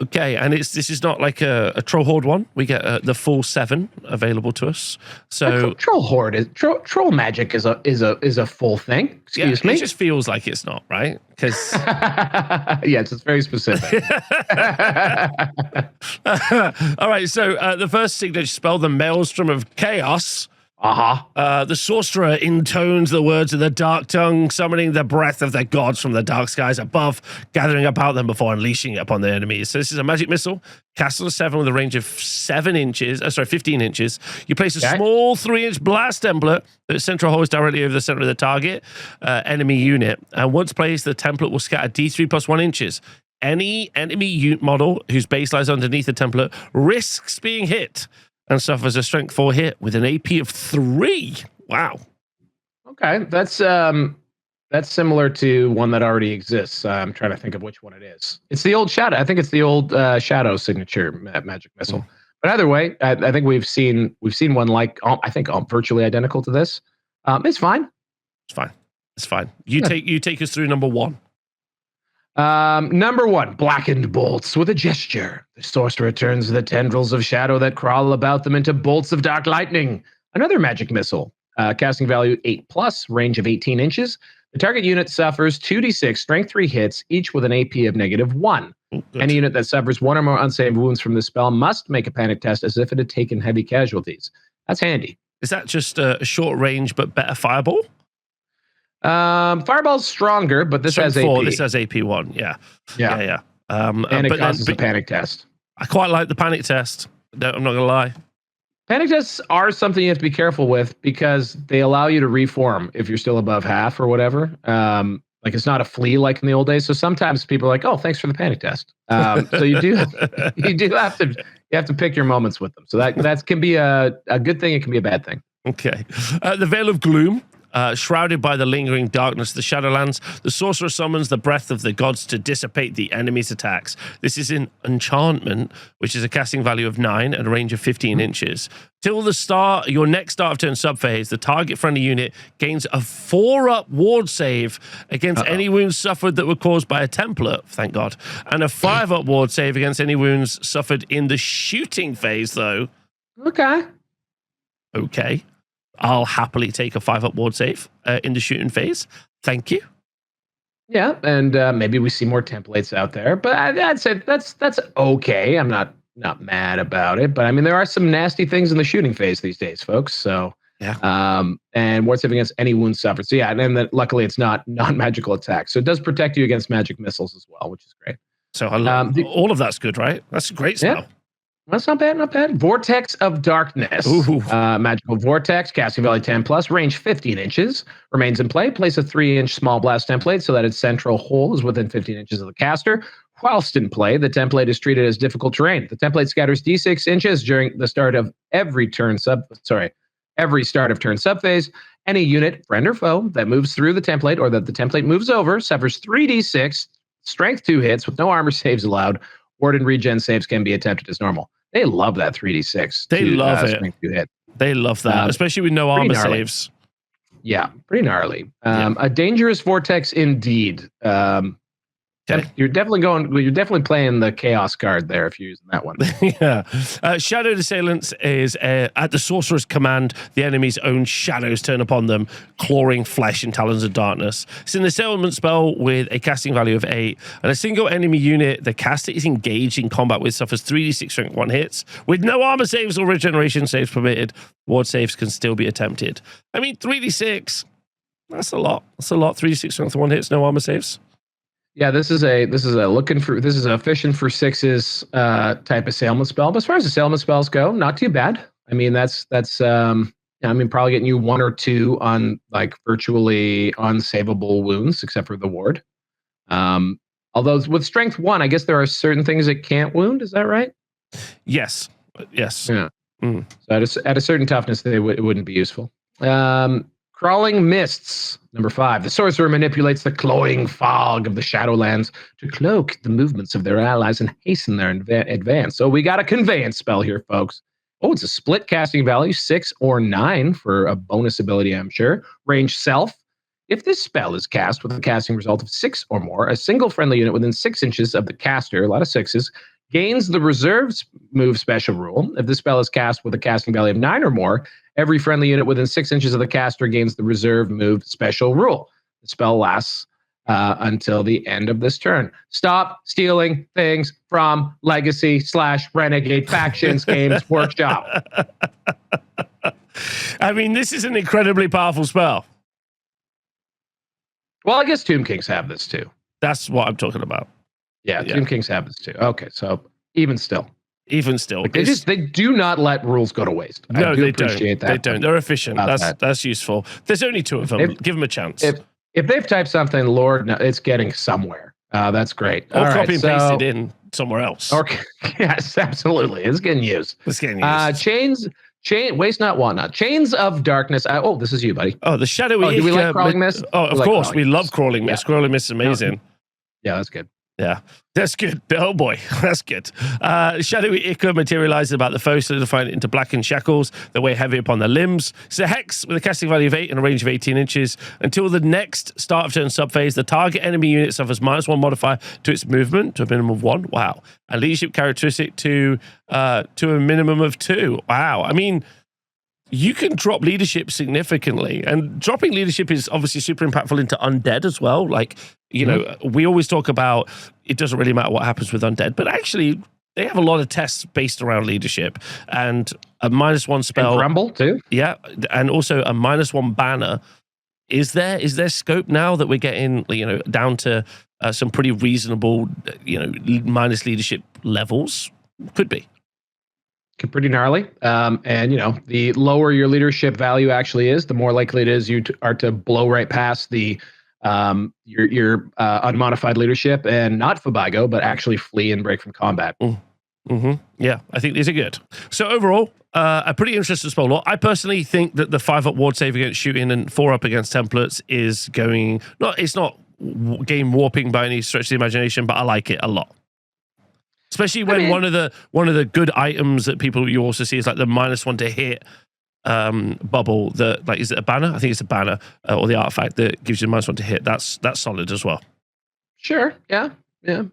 Okay, and this is not like a Troll Horde one. We get the full 7 available to us. So Troll Horde is Troll Magic is a full thing. Excuse me. It just feels like it's not, right? Because yes, it's very specific. All right, so the first signature spell, the Maelstrom of Chaos. The sorcerer intones the words of the dark tongue, summoning the breath of the gods from the dark skies above, gathering about them before unleashing it upon their enemies. So this is a magic missile, cast on a 7 with a range of 15 inches. You place a small 3-inch blast template that central holds directly over the center of the target enemy unit. And once placed, the template will scatter D3 plus 1 inches. Any enemy unit model whose base lies underneath the template risks being hit and suffers a strength 4 hit with an AP of 3. Wow. Okay, that's similar to one that already exists. I'm trying to think of which one it is. It's the old Shadow. I think it's the old Shadow signature magic missile. But either way, I think we've seen one like I think virtually identical to this. It's fine. It's fine. You take us through number 1. Number 1, blackened bolts. With a gesture, the sorcerer turns the tendrils of shadow that crawl about them into bolts of dark lightning. Another magic missile. Casting value 8+, range of 18 inches. The target unit suffers 2d6 strength 3 hits, each with an AP of -1. Any unit that suffers 1 or more unsaved wounds from this spell must make a panic test as if it had taken heavy casualties. That's handy. Is that just a short range but better fireball? Fireball's stronger, but this has AP. This has AP 1, yeah. And it causes a panic test. I quite like the panic test. No, I'm not going to lie. Panic tests are something you have to be careful with because they allow you to reform if you're still above half or whatever. Like it's not a flea like in the old days. So sometimes people are like, "Oh, thanks for the panic test." So you have to pick your moments with them. So that can be a good thing. It can be a bad thing. Okay. The Veil of Gloom. Shrouded by the lingering darkness of the Shadowlands, the sorcerer summons the breath of the gods to dissipate the enemy's attacks. This is an enchantment, which is a casting value of 9 and a range of 15 inches. Till your next start of turn subphase, the target friendly unit gains a 4-up ward save against any wounds suffered that were caused by a template, thank God, and a 5-up ward save against any wounds suffered in the shooting phase, though. Okay. I'll happily take a 5-up ward save in the shooting phase. Thank you. Yeah, and maybe we see more templates out there, but I'd say that's okay. I'm not mad about it, but I mean there are some nasty things in the shooting phase these days, folks. So and ward save against any wounds suffered. So yeah, and then luckily it's not non-magical attacks, so it does protect you against magic missiles as well, which is great. So all of that's good, right? That's a great spell. Yeah. That's not bad. Vortex of Darkness. Magical Vortex, casting value 10+, range 15 inches. Remains in play. Place a 3-inch small blast template so that its central hole is within 15 inches of the caster. Whilst in play, the template is treated as difficult terrain. The template scatters d6 inches during the start of every start of turn subphase. Any unit, friend or foe, that moves through the template or that the template moves over suffers 3d6 strength 2 hits with no armor saves allowed. Ward and regen saves can be attempted as normal. They love that 3d6. They love it. Strength to hit. They love that, especially with no armor saves. Yeah, pretty gnarly. A dangerous vortex indeed. Okay. You're definitely playing the chaos card there if you're using that one. Yeah. Shadowed Assailants is at the sorcerer's command, the enemy's own shadows turn upon them, clawing flesh in Talons of Darkness. It's an assailment spell with a casting value of 8, and a single enemy unit the caster is engaged in combat with suffers 3d6 strength 1 hits. With no armor saves or regeneration saves permitted, ward saves can still be attempted. I mean, 3d6, that's a lot. That's a lot. 3d6 strength 1 hits, no armor saves. Yeah, this is a fishing for sixes type assailment spell. But as far as assailment spells go, not too bad. I mean, that's probably getting you 1 or 2 on like virtually unsavable wounds, except for the ward. Although with strength 1, I guess there are certain things it can't wound. Is that right? Yes. Yeah. So at a certain toughness, it wouldn't be useful. Crawling Mists, number 5. The sorcerer manipulates the cloying fog of the Shadowlands to cloak the movements of their allies and hasten their advance. So we got a conveyance spell here, folks. Oh, it's a split casting value, 6 or 9 for a bonus ability, I'm sure. Range self. If this spell is cast with a casting result of 6 or more, a single friendly unit within 6 inches of the caster, a lot of 6s, gains the reserved move special rule. If this spell is cast with a casting value of 9 or more, every friendly unit within 6 inches of the caster gains the reserved move special rule. The spell lasts until the end of this turn. Stop stealing things from Legacy/Renegade Factions Games Workshop. I mean, this is an incredibly powerful spell. Well, I guess Tomb Kings have this too. That's what I'm talking about. Yeah, Tomb Kings have this too. Okay, so even still. Like they do not let rules go to waste. No, they appreciate don't. They don't. They're efficient. That's useful. There's only 2 of them. Give them a chance. If they've typed something, Lord, no, it's getting somewhere. That's great. Or copy and paste it in somewhere else. Yes, absolutely. It's getting used. Waste not, want not. Chains of Darkness. This is you, buddy. Oh, the shadowy. Do we like Crawling Mist? Oh, of course. We love Crawling Mist. Crawling Mist is amazing. Yeah, that's good. Yeah, that's good. Oh boy, that's good. Shadowy Ichor materializes about the foe, solidifying it into blackened shackles that weigh heavy upon their limbs. It's a hex with a casting value of 8 and a range of 18 inches. Until the next start of turn subphase, the target enemy unit suffers -1 modifier to its movement to a minimum of 1. Wow. And leadership characteristic to a minimum of 2. Wow. I mean, you can drop leadership significantly, and dropping leadership is obviously super impactful into undead as well. Like, you know, we always talk about it doesn't really matter what happens with undead, but actually they have a lot of tests based around leadership, and a -1 spell. And Grumble too. Yeah, and also a -1 banner. Is there scope now that we're getting, down to some pretty reasonable, minus leadership levels? Could be. Pretty gnarly. And the lower your leadership value actually is, the more likely it is you are to blow right past the your unmodified leadership and not Fabago, but actually flee and break from combat. Yeah, I think these are good. So overall, a pretty interesting spell lore. I personally think that the 5-up ward save against shooting and 4-up against templates is it's not game warping by any stretch of the imagination, but I like it a lot. Especially when one of the good items that you also see is like the -1 to hit bubble. Is it a banner? I think it's a banner or the artifact that gives you -1 to hit. That's solid as well. Sure. Yeah.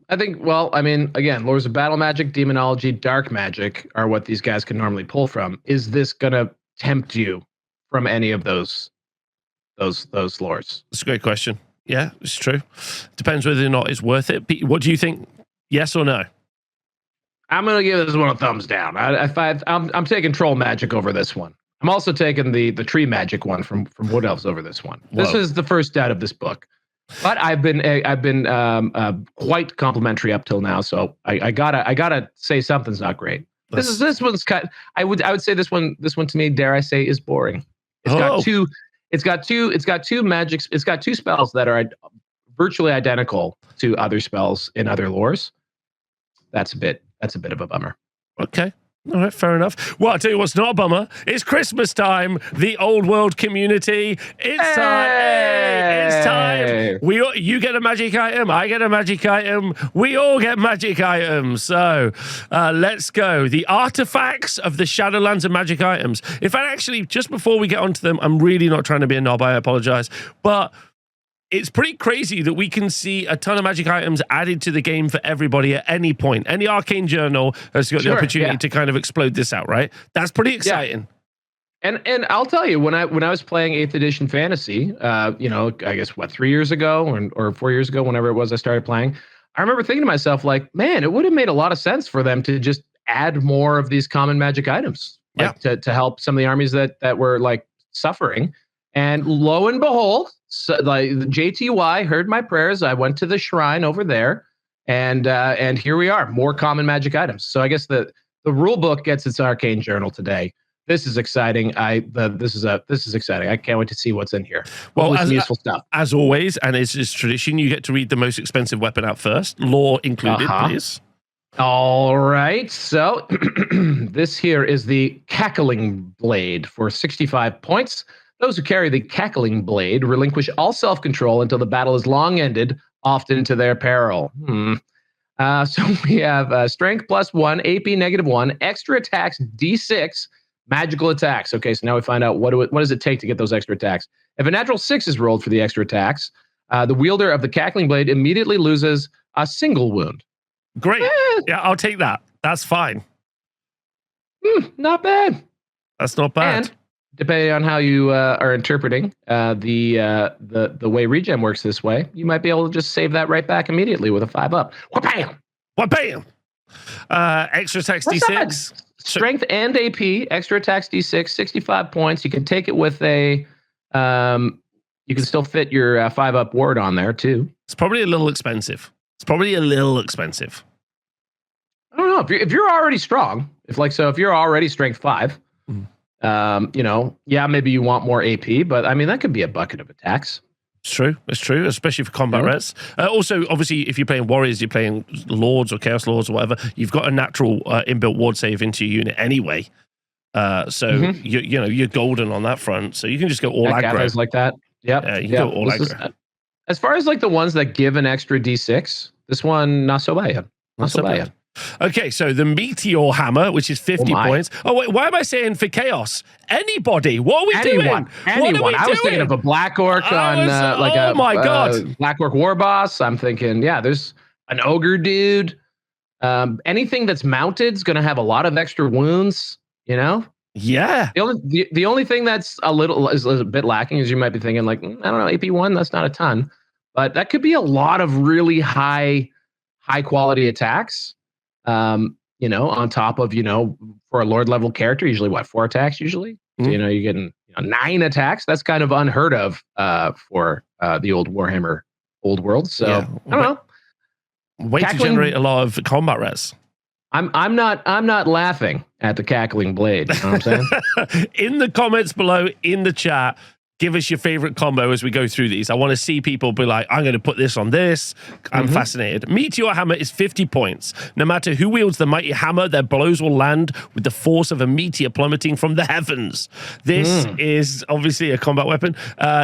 I think. Well, I mean, again, lores of battle magic, demonology, dark magic are what these guys can normally pull from. Is this gonna tempt you from any of those lores? That's a great question. Yeah, it's true. Depends whether or not it's worth it. What do you think? Yes or no? I'm gonna give this one a thumbs down. I'm taking troll magic over this one. I'm also taking the tree magic one from Wood Elves over this one. Whoa. This is the first out of this book, but I've been quite complimentary up till now. So I gotta say something's not great. This one's cut. I would say this one to me, dare I say, is boring. It's got two magics. It's got 2 spells that are virtually identical to other spells in other lores. That's a bit of a bummer. Okay. All right, fair enough. Well, I'll tell you what's not a bummer. It's Christmas time. The old world community. It's time. Hey, it's time. You get a magic item. I get a magic item. We all get magic items. So let's go. The artifacts of the Shadowlands and magic items. In fact, actually, just before we get onto them, I'm really not trying to be a knob. I apologize. But it's pretty crazy that we can see a ton of magic items added to the game for everybody at any point. Any Arcane Journal has got the opportunity to kind of explode this out, right? That's pretty exciting. Yeah. And I'll tell you, when I was playing 8th edition fantasy, I guess 3 years ago or 4 years ago, whenever it was I started playing, I remember thinking to myself, like, man, it would have made a lot of sense for them to just add more of these common magic items, to help some of the armies that were like suffering. And lo and behold, so, like, JTY heard my prayers. I went to the shrine over there, and here we are, more common magic items. So I guess the rule book gets its Arcane Journal today. This is exciting. This is exciting. I can't wait to see what's in here. Well, some useful stuff as always, and it's just tradition. You get to read the most expensive weapon out first, lore included, please. All right. So this here is the Cackling Blade for 65 points. Those who carry the Cackling Blade relinquish all self-control until the battle is long ended, often to their peril. So we have strength +1, AP -1, extra attacks D6, magical attacks. Okay, so now we find out what does it take to get those extra attacks. If a natural 6 is rolled for the extra attacks, the wielder of the Cackling Blade immediately loses a single wound. Great. Yeah, I'll take that. That's fine. Not bad. That's not bad. And depending on how you are interpreting the way regen works this way, you might be able to just save that right back immediately with a 5-up. Wha-bam! Wha-bam! Extra attacks D6. Strength and AP, extra attacks D6, 65 points. You can take it with a... you can still fit your 5-up ward on there, too. It's probably a little expensive. I don't know. If you're already strong, if you're already strength 5... maybe you want more AP, but I mean, that could be a bucket of attacks. It's true, especially for combat res. Also, obviously, if you're playing warriors, you're playing lords or chaos lords or whatever, you've got a natural inbuilt ward save into your unit anyway. You're golden on that front, so you can just go all aggro. Like that. Yep. You go all aggro. As far as like the ones that give an extra D6, this one, not so bad. Not so bad. Okay, so the Meteor Hammer, which is 50 points. Oh, wait, why am I saying for chaos? Anybody. What are we doing? Anyone. I was thinking of a Black Orc Black Orc War Boss. I'm thinking, there's an Ogre dude. Anything that's mounted is going to have a lot of extra wounds, you know? Yeah. The only thing that's is a bit lacking is you might be thinking, like, I don't know, AP1, that's not a ton. But that could be a lot of really high quality attacks. On top of, for a Lord level character, usually 4 attacks usually. So, you're getting 9 attacks. That's kind of unheard of for the old Warhammer old world. So I don't know. Way to generate a lot of combat res. I'm not laughing at the Cackling Blade. You know what I'm saying? In the comments below, in the chat, give us your favorite combo as we go through these. I want to see people be like, I'm going to put this on this. I'm fascinated. Meteor Hammer is 50 points. No matter who wields the mighty hammer, their blows will land with the force of a meteor plummeting from the heavens. This is obviously a combat weapon.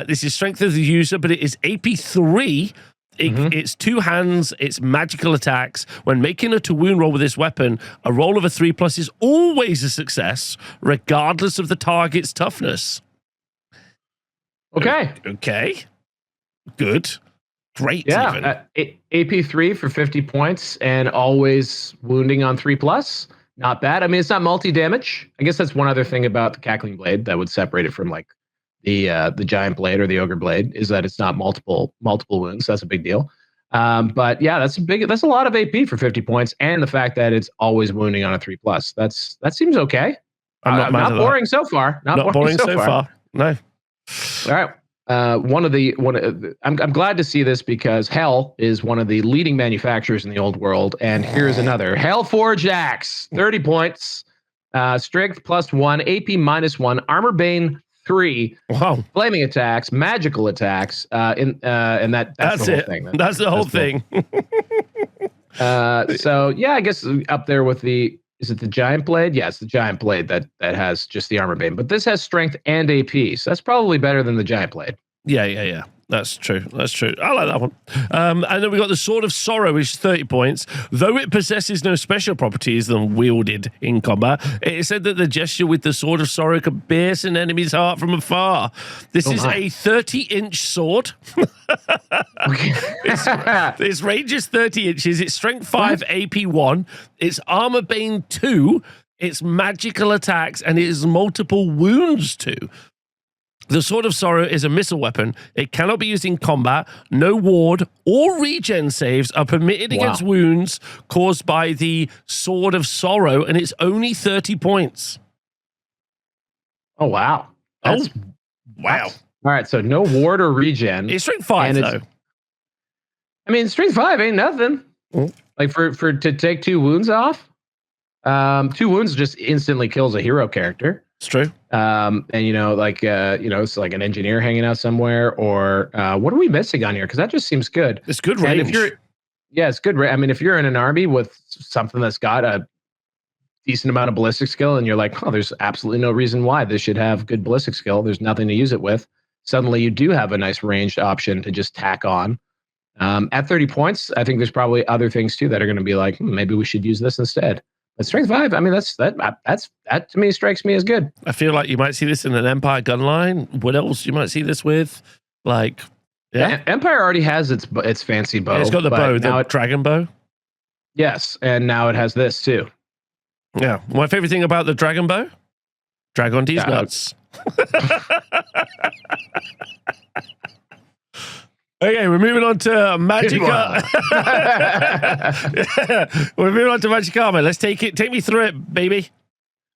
This is strength of the user, but it is AP 3. It's 2 hands. It's magical attacks. When making a to wound roll with this weapon, a roll of a 3+ is always a success, regardless of the target's toughness. Okay. Good. Great. Yeah. AP3 for 50 points and always wounding on 3+. Not bad. I mean, it's not multi-damage. I guess that's one other thing about the Cackling Blade that would separate it from like the Giant Blade or the Ogre Blade is that it's not multiple wounds. That's a big deal. But yeah, that's a lot of AP for 50 points, and the fact that it's always wounding on a 3+. That seems okay. I'm not boring so far. Not boring so far. No. All right. I'm glad to see this because Hell is one of the leading manufacturers in the old world, and here's another Hellforged Axe, 30 points, strength +1, AP -1, armor bane 3, flaming attacks, magical attacks, and that's the whole thing. That's the whole thing. So yeah, I guess up there with the Is it the giant blade? Yeah, it's the giant blade that has just the armor bane. But this has strength and AP, so that's probably better than the giant blade. Yeah. That's true. I like that one. And then we got the Sword of Sorrow, which is 30 points. Though it possesses no special properties than wielded in combat, it is said that the gesture with the Sword of Sorrow can pierce an enemy's heart from afar. This is a 30-inch sword. Its range is 30 inches. It's strength 5, AP 1. It's armor bane 2. It's magical attacks, and it has multiple wounds too. The Sword of Sorrow is a missile weapon. It cannot be used in combat. No ward or regen saves are permitted against wounds caused by the Sword of Sorrow, and it's only 30 points. Oh, wow. Wow. All right, so no ward or regen. It's strength 5, though. I mean, strength 5 ain't nothing. Like, for to take 2 wounds off, 2 wounds just instantly kills a hero character. It's true. And it's like an engineer hanging out somewhere, or what are we missing on here? Because that just seems good. It's good range. And it's good. I mean, if you're in an army with something that's got a decent amount of ballistic skill, and you're like, oh, there's absolutely no reason why this should have good ballistic skill. There's nothing to use it with. Suddenly, you do have a nice ranged option to just tack on. At 30 points, I think there's probably other things too that are going to be like, maybe we should use this instead. But strength 5, I mean, that to me strikes me as good. I feel like you might see this in an Empire gun line. What else you might see this with? Like, yeah. Empire already has its fancy bow. Yeah, it's got the bow, the dragon bow. Yes, and now it has this too. Yeah, my favorite thing about the dragon bow, drag on these nuts. Okay, we're moving on to Magic Armor. We're moving on to Magic Armor. Let's take me through it, baby.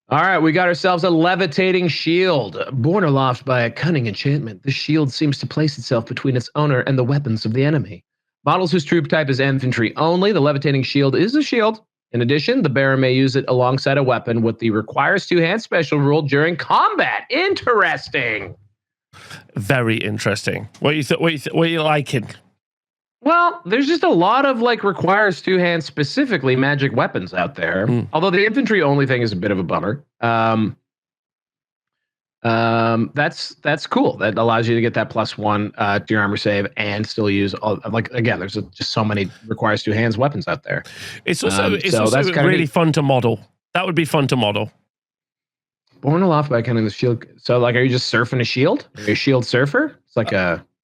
All right, we got ourselves a Levitating Shield. Born aloft by a cunning enchantment, the shield seems to place itself between its owner and the weapons of the enemy. Models whose troop type is infantry only, the Levitating Shield is a shield. In addition, the bearer may use it alongside a weapon with the requires 2-hand special rule during combat. Interesting. Very interesting. What are you liking? Well, there's just a lot of like requires 2-hand specifically magic weapons out there. Although the infantry only thing is a bit of a bummer. That's cool. That allows you to get that +1 to your armor save and still use there's just so many requires 2 hands weapons out there. It's also really fun to model. That would be fun to model. Born aloft by cunning the shield. So like, are you just surfing a shield? Are you a shield surfer? It's like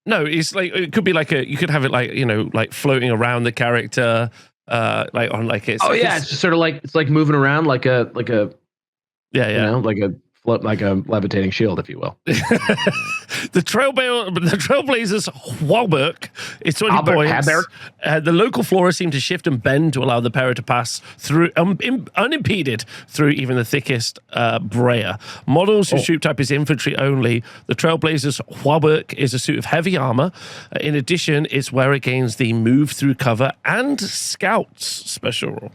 no, it's like, it could be like you could have it like, like floating around the character, like on like it's. Oh yeah, it's just sort of like, it's like moving around like a yeah. Like a levitating shield, if you will. The Trailblazers Hwalberk is 20 points. The local flora seem to shift and bend to allow the parrot to pass through unimpeded through even the thickest brayer. Models whose troop type is infantry only. The Trailblazers Hwalberk is a suit of heavy armor. In addition, it's where it gains the move through cover and scouts special rule.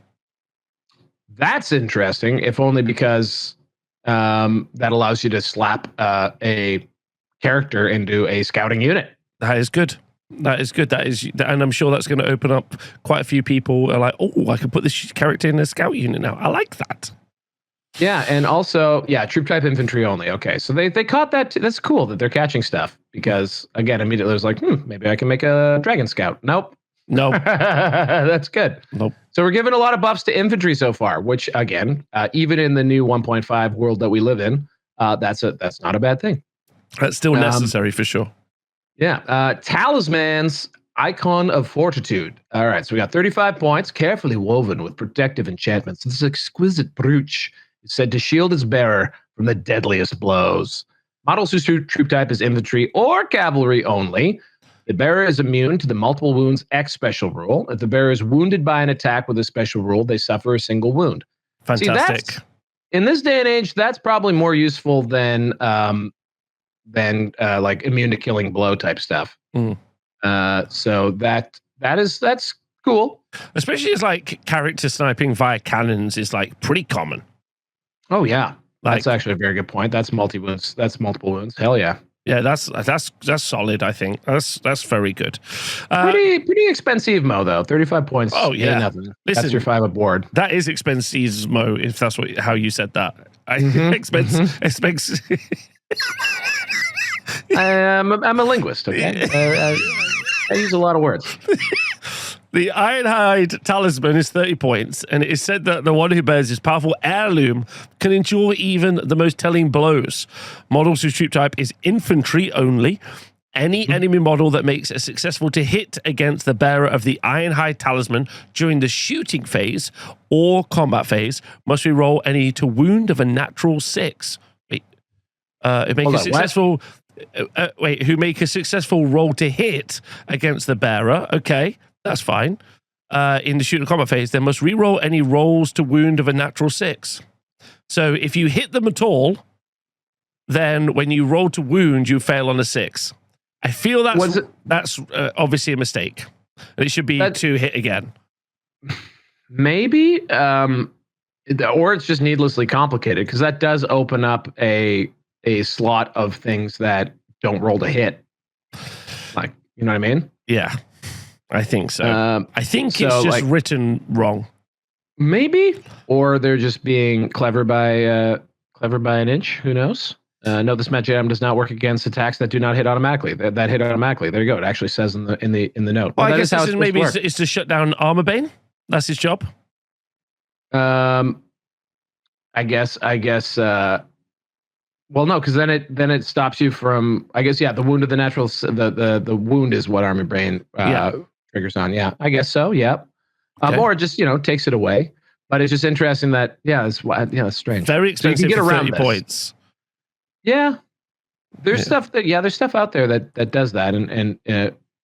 That's interesting, if only because that allows you to slap a character into a scouting unit. That is good. And I'm sure that's going to open up quite a few people are like, oh, I can put this character in a scout unit now. I like that. Yeah, and also, troop type infantry only. Okay, so they caught that. That's cool that they're catching stuff, because again, immediately I was like, maybe I can make a dragon scout. Nope. No. That's good. Nope. So we're giving a lot of buffs to infantry so far, which again, even in the new 1.5 world that we live in, that's not a bad thing. That's still necessary for sure. Yeah. Talismans, Icon of Fortitude. All right, so we got 35 points, carefully woven with protective enchantments. This exquisite brooch is said to shield its bearer from the deadliest blows. Models whose troop type is infantry or cavalry only. The bearer is immune to the multiple wounds X special rule. If the bearer is wounded by an attack with a special rule, they suffer a single wound. Fantastic. See, in this day and age, that's probably more useful than like immune to killing blow type stuff. So that's cool. Especially as like character sniping via cannons is like pretty common. Oh yeah. That's actually a very good point. That's multi wounds. That's multiple wounds. Hell yeah. Yeah, that's solid. I think that's very good. Pretty expensive mo though. 35 points. Oh yeah, nothing. Listen, that's your 5 aboard. That is expensive mo. If that's how you said that. Expense. I'm a linguist. Okay, I use a lot of words. The Ironhide Talisman is 30 points, and it is said that the one who bears this powerful heirloom can endure even the most telling blows. Models whose troop type is infantry only. Any enemy model that makes it successful to hit against the bearer of the Ironhide Talisman during the shooting phase or combat phase must reroll any to wound of a natural 6. Wait, it makes a successful. Who make a successful roll to hit against the bearer? Okay. That's fine. In the shooting combat phase, they must reroll any rolls to wound of a natural 6. So if you hit them at all, then when you roll to wound, you fail on a 6. I feel that's obviously a mistake. And it should be to hit again. Maybe, or it's just needlessly complicated because that does open up a slot of things that don't roll to hit. Like, you know what I mean? Yeah. I think so. I think it's just written wrong. Maybe, or they're just being clever by an inch. Who knows? No, this magic item does not work against attacks that do not hit automatically. That hit automatically. There you go. It actually says in the note. Well, I guess this is maybe is to shut down Armorbane. That's his job. I guess. Well, no, because then it stops you from. I guess the wound of the natural. The wound is what Armorbane triggers on. Yeah, I guess so. Yeah, okay. Or just takes it away. But it's just interesting that it's strange. Very expensive. So you can get around 30 points. Yeah, there's stuff there's stuff out there that does that, and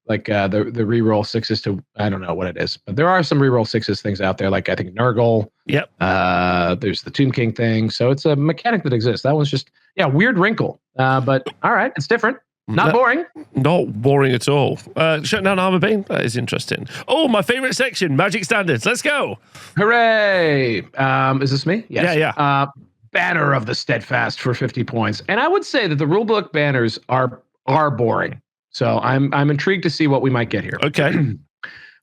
like the reroll 6s to I don't know what it is, but there are some reroll 6s things out there. Like I think Nurgle. Yep. There's the Tomb King thing, so it's a mechanic that exists. That one's just weird wrinkle, but all right, it's different. Not boring. Not boring at all. Shutting down Armorbane. That is interesting. Oh, my favorite section, Magic Standards. Let's go. Hooray. Is this me? Yes. Yeah. Banner of the Steadfast for 50 points. And I would say that the rulebook banners are boring. So I'm intrigued to see what we might get here. Okay.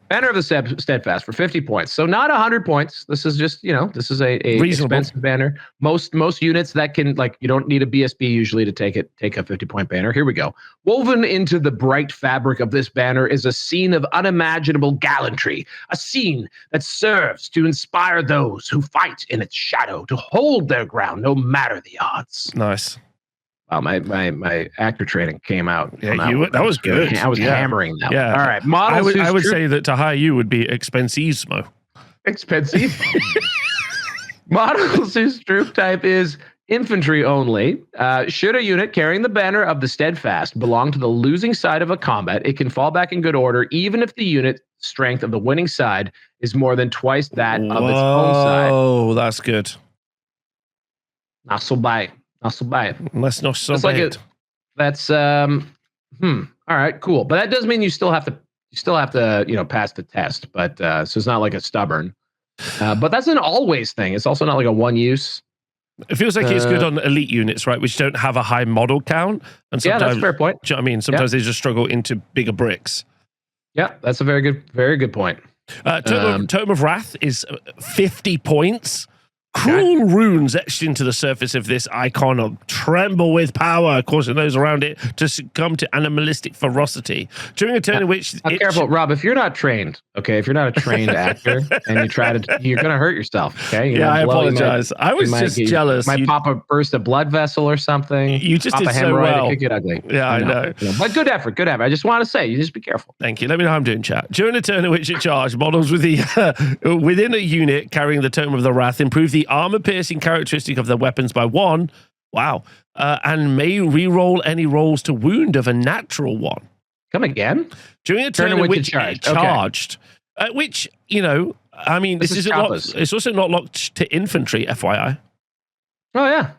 Banner of the Steadfast for 50 points. So not 100 points. This is just, this is a expensive banner. Most units that can, you don't need a BSB usually to take a 50-point banner. Here we go. Woven into the bright fabric of this banner is a scene of unimaginable gallantry, a scene that serves to inspire those who fight in its shadow to hold their ground no matter the odds. Nice. Wow, my actor training came out. Yeah, that was good. I was hammering that. Yeah. All right, models. I would say that to hire you would be expensivesmo. Expensive. Models whose troop type is infantry only. Should a unit carrying the banner of the Steadfast belong to the losing side of a combat, it can fall back in good order, even if the unit strength of the winning side is more than twice that of its own side. Oh, that's good. Not so bad. That's not so bad. That's all right, cool. But that does mean you still have to pass the test. But so it's not like a stubborn. But that's an always thing. It's also not like a one use. It feels like it's good on elite units, right? Which don't have a high model count. And sometimes, that's a fair point. Do you know what I mean? Sometimes they just struggle into bigger bricks. Yeah, that's a very good point. Totem of Wrath is 50 points. Cruel runes etched into the surface of this icon of tremble with power, causing those around it to succumb to animalistic ferocity. During a turn in which... careful, Rob, if you're not trained, okay, if you're not a trained actor and you're going to hurt yourself, okay? I apologize. I was just jealous. Might pop a burst of blood vessel or something. You just did so well. It could get ugly. Yeah, I know. But good effort. I just want to say, you just be careful. Thank you. Let me know how I'm doing, chat. During a turn in which it charged, models with the within a unit carrying the Totem of the Wrath improve the armor-piercing characteristic of their weapons by 1. Wow. And may re-roll any rolls to wound of a natural 1. Come again? During a turn in which it charged. Which, I mean, this is it's also not locked to infantry, FYI. Oh, yeah.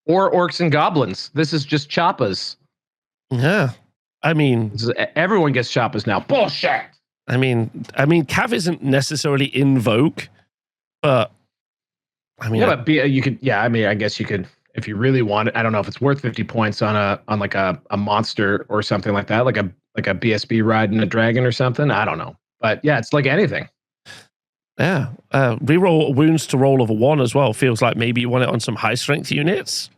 Or orcs and goblins. This is just choppas. Yeah. I mean... everyone gets choppas now. Bullshit! I mean, Cav isn't necessarily in vogue, but... I mean, you could. Yeah, I mean, I guess you could. if you really want it, I don't know if it's worth 50 points on a monster or something like that, like a BSB riding a dragon or something. I don't know, but yeah, it's like anything. Yeah, reroll wounds to roll over 1 as well. Feels like maybe you want it on some high strength units.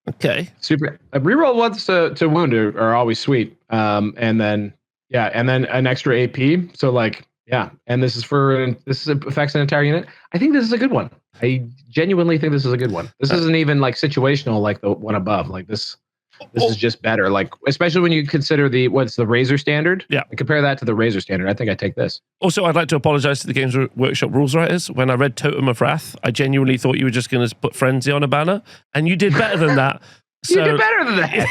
Okay, super. Reroll ones to wound are always sweet. And then an extra AP. So like, yeah, and this affects an entire unit. I think this is a good one. I genuinely think this is a good one. This isn't even like situational like the one above. Like this is just better. Like, especially when you consider what's the Razor standard. Yeah. And compare that to the Razor standard. I think I take this. Also, I'd like to apologize to the Games Workshop rules writers. When I read Totem of Wrath, I genuinely thought you were just going to put Frenzy on a banner, and you did better than that. So, you did better than that.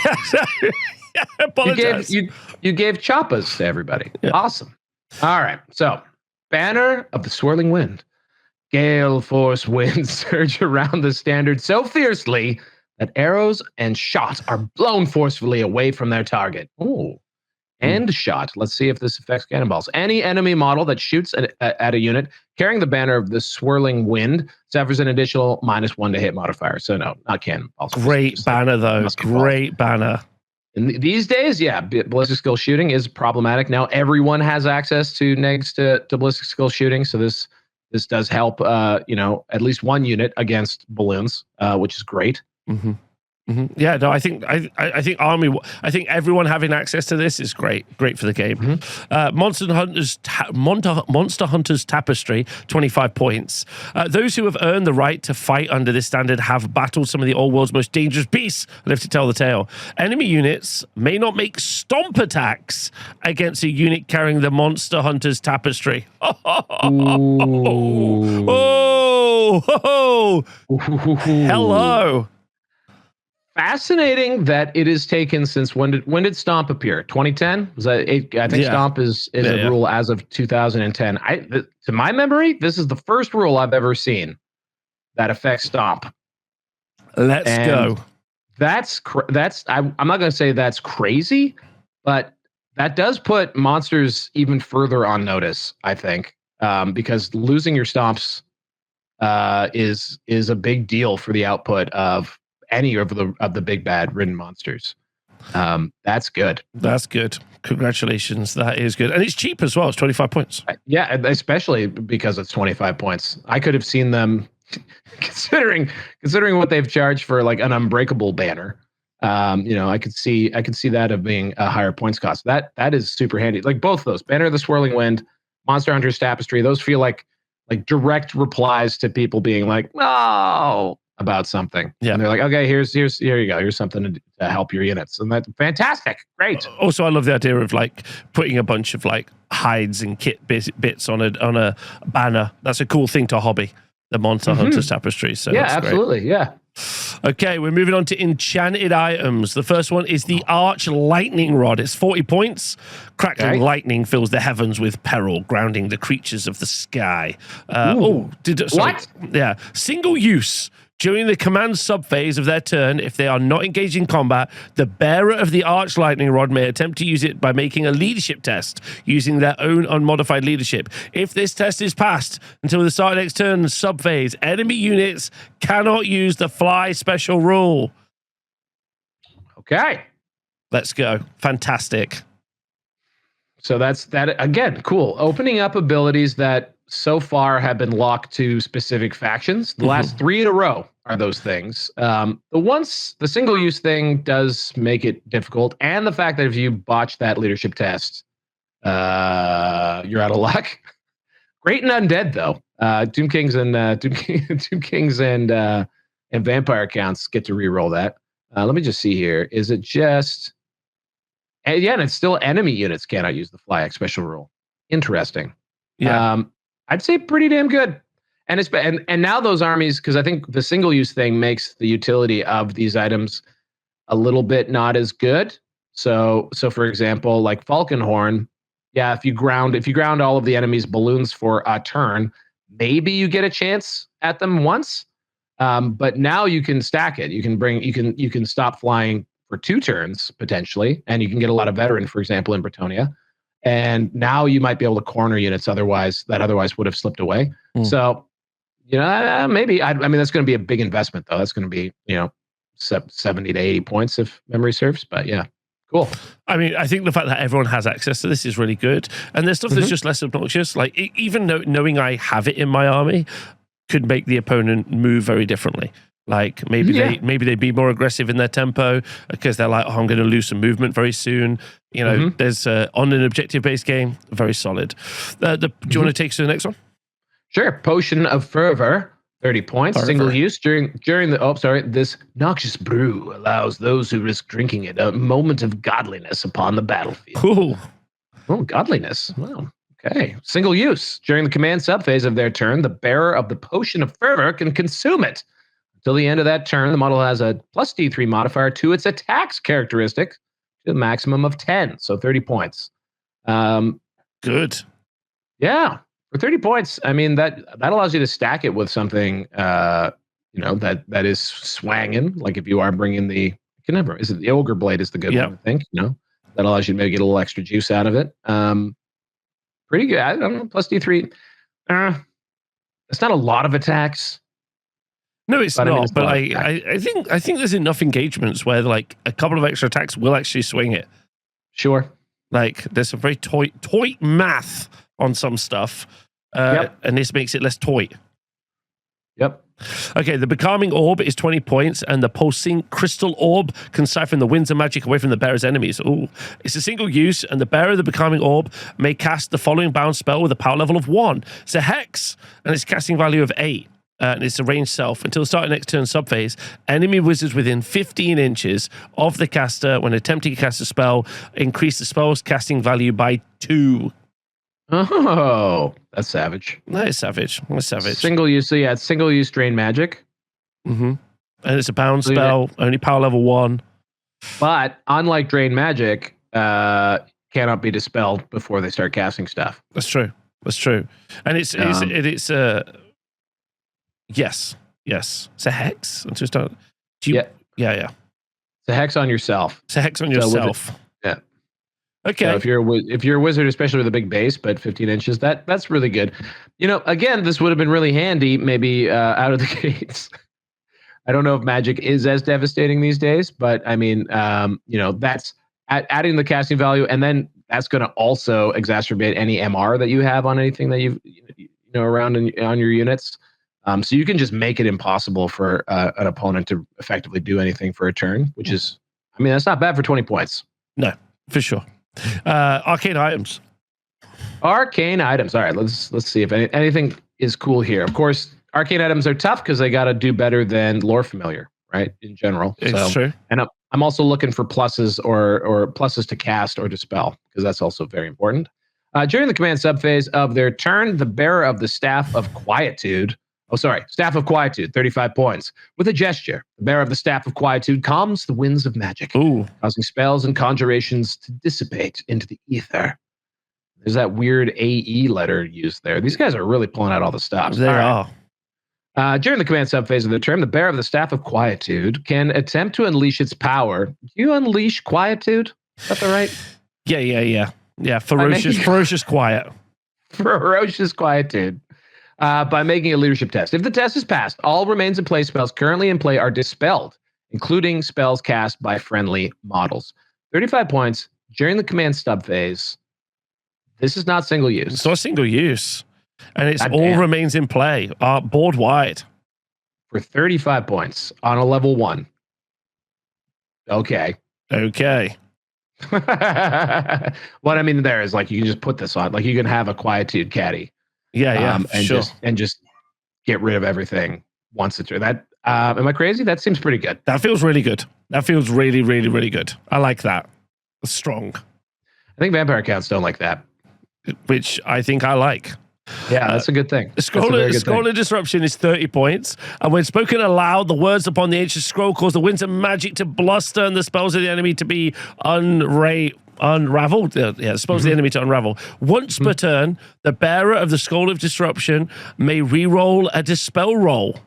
Yeah, I apologize. You gave choppas to everybody. Yeah. Awesome. All right. So, Banner of the Swirling Wind. Gale force winds surge around the standard so fiercely that arrows and shots are blown forcefully away from their target. Ooh. And shot. Let's see if this affects cannonballs. Any enemy model that shoots at a unit carrying the banner of the Swirling Wind suffers an additional -1 to hit modifier. So no, not cannonballs. Great banner, though. Great banner. And these days, yeah, ballistic skill shooting is problematic. Now everyone has access to negs to ballistic skill shooting. So this does help, at least one unit against balloons, which is great. Mm-hmm. Mm-hmm. Yeah, no, I think everyone having access to this is great for the game. Mm-hmm. Monster Hunters Tapestry, 25 points. Those who have earned the right to fight under this standard have battled some of the old world's most dangerous beasts. Live to tell the tale. Enemy units may not make stomp attacks against a unit carrying the Monster Hunters Tapestry. Hello. Fascinating that it is taken since when did Stomp appear? 2010? Was that I think Stomp is a rule as of 2010. To my memory, this is the first rule I've ever seen that affects Stomp. Let's go. I'm not going to say that's crazy, but that does put monsters even further on notice, I think, because losing your Stomps is a big deal for the output of any of the big bad ridden monsters. That's good. That's good. Congratulations. That is good. And it's cheap as well. It's 25 points. Yeah, especially because it's 25 points. I could have seen them considering what they've charged for like an Unbreakable banner. I could see that of being a higher points cost. That is super handy. Like both of those, Banner of the Swirling Wind, Monster Hunters Tapestry, those feel like direct replies to people being like, "No," about something. Yeah. And they're like, okay, here you go. Here's something to help your units. And that's fantastic. Great. Also, I love the idea of like putting a bunch of like hides and kit bits on a banner. That's a cool thing to hobby, the Monster Hunters Tapestry. So yeah, absolutely. Great. Yeah. Okay, we're moving on to Enchanted Items. The first one is the Arch Lightning Rod. It's 40 points. Crackling lightning fills the heavens with peril, grounding the creatures of the sky. What? Yeah. Single use. During the command subphase of their turn, if they are not engaged in combat, the bearer of the Arch Lightning Rod may attempt to use it by making a leadership test using their own unmodified leadership. If this test is passed until the start of next turn subphase, enemy units cannot use the fly special rule. Okay. Let's go. Fantastic. So that's that again. Cool. Opening up abilities that so far have been locked to specific factions. The last 3 in a row are those things. The single use thing does make it difficult, and the fact that if you botch that leadership test, you're out of luck. Great and Undead though. Doom Kings and Vampire counts get to reroll that. Let me just see here. Is it just? And again, it's still enemy units cannot use the fly X special rule. Interesting. Yeah. I'd say pretty damn good. And now those armies, because I think the single use thing makes the utility of these items a little bit not as good. So for example, like Falconhorn, yeah, if you ground all of the enemy's balloons for a turn, maybe you get a chance at them once. But now you can stack it. You can stop flying for 2 turns potentially, and you can get a lot of veteran, for example, in Bretonia. And now you might be able to corner units otherwise would have slipped away. So maybe. I mean, that's going to be a big investment, though. That's going to be, 70 to 80 points if memory serves. But yeah, cool. I mean, I think the fact that everyone has access to this is really good. And there's stuff that's just less obnoxious. Like, even knowing I have it in my army could make the opponent move very differently. Like, maybe they be more aggressive in their tempo because they're like, oh, I'm going to lose some movement very soon. There's on an objective-based game, very solid. Do you want to take us to the next one? Sure. Potion of Fervor, 30 points. Fervor. Single use during the, this noxious brew allows those who risk drinking it a moment of godliness upon the battlefield. Cool. Oh, godliness. Wow. Okay. Single use. During the command subphase of their turn, the bearer of the Potion of Fervor can consume it. Until the end of that turn, the model has a plus D3 modifier to its attacks characteristic to a maximum of 10. So 30 points. Good. Yeah. For 30 points, I mean, that allows you to stack it with something, that is swanging. Like if you are bringing is it the Ogre Blade is the good one, I think, that allows you to maybe get a little extra juice out of it. Pretty good. I don't know, plus D3. It's not a lot of attacks. No, it's not. But I think there's enough engagements where like a couple of extra attacks will actually swing it. Sure. Like there's some very toy math on some stuff, and this makes it less toy. Yep. Okay, the Becalming Orb is 20 points, and the Pulsing Crystal Orb can siphon the winds of magic away from the bearer's enemies. Ooh. It's a single use, and the bearer of the Becalming Orb may cast the following bound spell with a power level of 1. It's a hex, and its casting value of 8. And it's a ranged self. Until the start of next turn subphase, enemy wizards within 15 inches of the caster, when attempting to cast a spell, increase the spell's casting value by 2. Oh, that's savage. That is savage. That's savage. Single use, so it's single use drain magic. And it's a bound spell, only power level 1. But unlike drain magic, cannot be dispelled before they start casting stuff. That's true. And it's yes. It's a hex. It's just yeah. It's a hex on yourself. Yeah. Okay. So if you're a wizard, especially with a big base, but 15 inches, that's really good. Again, this would have been really handy maybe out of the gates. I don't know if magic is as devastating these days, but I mean, that's adding the casting value, and then that's going to also exacerbate any MR that you have on anything that you've around on your units. So you can just make it impossible for an opponent to effectively do anything for a turn, which is, I mean, that's not bad for 20 points. No, for sure. Arcane items. Arcane items. All right, let's see if anything is cool here. Of course, arcane items are tough because they got to do better than lore familiar, right? In general, it's true. And I'm also looking for pluses or pluses to cast or dispel because that's also very important. During the command subphase of their turn, the bearer of the Staff of Quietude. Staff of Quietude, 35 points. With a gesture, the bearer of the Staff of Quietude calms the winds of magic, causing spells and conjurations to dissipate into the ether. There's that weird AE letter used there. These guys are really pulling out all the stops. They are. During the command subphase of the turn, the bearer of the Staff of Quietude can attempt to unleash its power. Do you unleash Quietude? Is that the right? Yeah. Ferocious quiet. Ferocious Quietude. By making a leadership test. If the test is passed, all remains in play spells currently in play are dispelled, including spells cast by friendly models. 35 points during the command stub phase. This is not single use. It's not single use. And it's all remains in play, board wide. For 35 points on a level 1. Okay. What I mean there is like you can just put this on. Like you can have a Quietude caddy. And just get rid of everything once it's that. Am I crazy? That seems pretty good. That feels really good. That feels really, really, really good. I like that. It's strong. I think vampire counts don't like that, which I think I like. Yeah, that's a good thing. Scroll of Disruption is 30 points, and when spoken aloud, the words upon the ancient scroll cause the winds of magic to bluster and the spells of the enemy to be unraveled. Spells of the enemy to unravel. Once per turn, the bearer of the Scroll of Disruption may re-roll a dispel roll.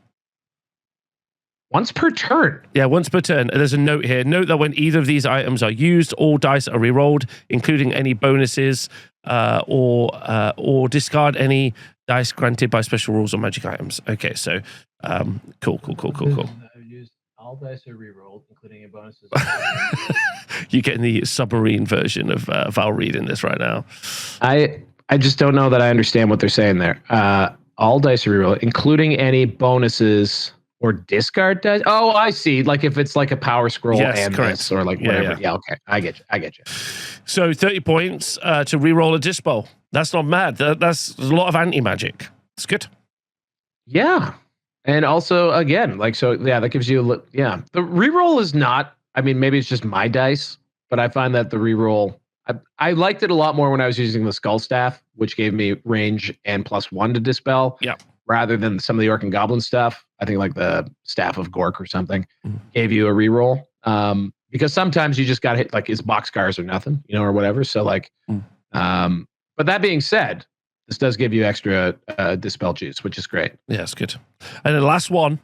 Once per turn. Yeah, once per turn. There's a note here. Note that when either of these items are used, all dice are rerolled, including any bonuses, or discard any dice granted by special rules or magic items. Okay, so cool. All dice are rerolled, including any bonuses. You're getting the submarine version of Val reading this right now. I just don't know that I understand what they're saying there. All dice are rerolled, including any bonuses or discard dice. Oh, I see. Like if it's like a power scroll and this, or like whatever. Yeah, okay. I get you. So 30 points to reroll a Dispel. That's not mad. That's a lot of anti-magic. It's good. Yeah. And also, again, like, so, yeah, that gives you, the reroll is not, I mean, maybe it's just my dice, but I find that the reroll, I liked it a lot more when I was using the Skull Staff, which gave me range and +1 to Dispel. Yeah. Rather than some of the Orc and Goblin stuff. I think like the Staff of Gork or something gave you a reroll. Because sometimes you just got hit, like, it's boxcars or nothing, or whatever. So, like, but that being said, this does give you extra Dispel juice, which is great. Yeah, it's good. And the last one.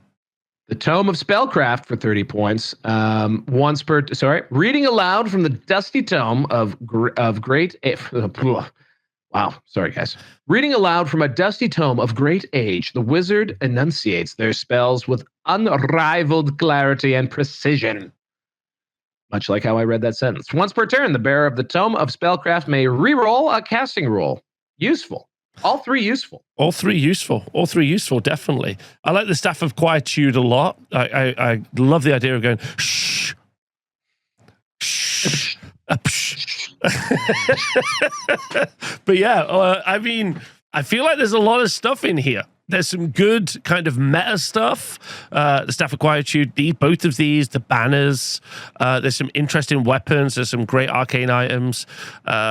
The Tome of Spellcraft for 30 points. Reading aloud from the Dusty Tome of Great... Wow, sorry guys. Reading aloud from a dusty tome of great age, the wizard enunciates their spells with unrivaled clarity and precision. Much like how I read that sentence. Once per turn, the bearer of the Tome of Spellcraft may reroll a casting roll. Useful. All three useful. All three useful, definitely. I like the Staff of Quietude a lot. I love the idea of going, shh. Shh. But yeah, I mean, I feel like there's a lot of stuff in here. There's some good kind of meta stuff. The Staff of Quietude, both of these, the banners. There's some interesting weapons. There's some great arcane items.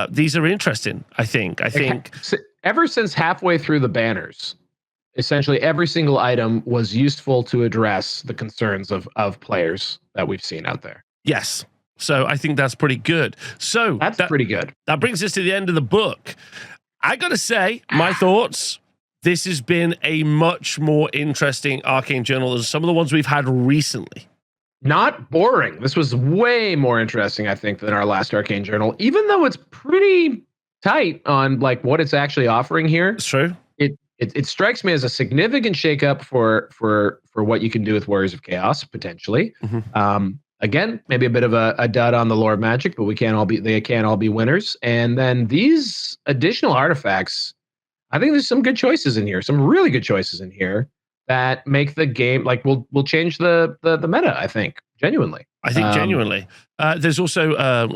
These are interesting, I think. Ever since halfway through the banners, essentially every single item was useful to address the concerns of players that we've seen out there. Yes. So I think that's pretty good. So that's pretty good. That brings us to the end of the book. I got to say, my thoughts, this has been a much more interesting Arcane Journal than some of the ones we've had recently. Not boring. This was way more interesting, I think, than our last Arcane Journal, even though it's pretty tight on like what it's actually offering here. It's true. It strikes me as a significant shakeup for what you can do with Warriors of Chaos, potentially. Again, maybe a bit of a dud on the lore of magic, but they can't all be winners. And then these additional artifacts, I think there's some good choices in here, some really good choices in here that make the game like will change the meta. I think genuinely. There's also an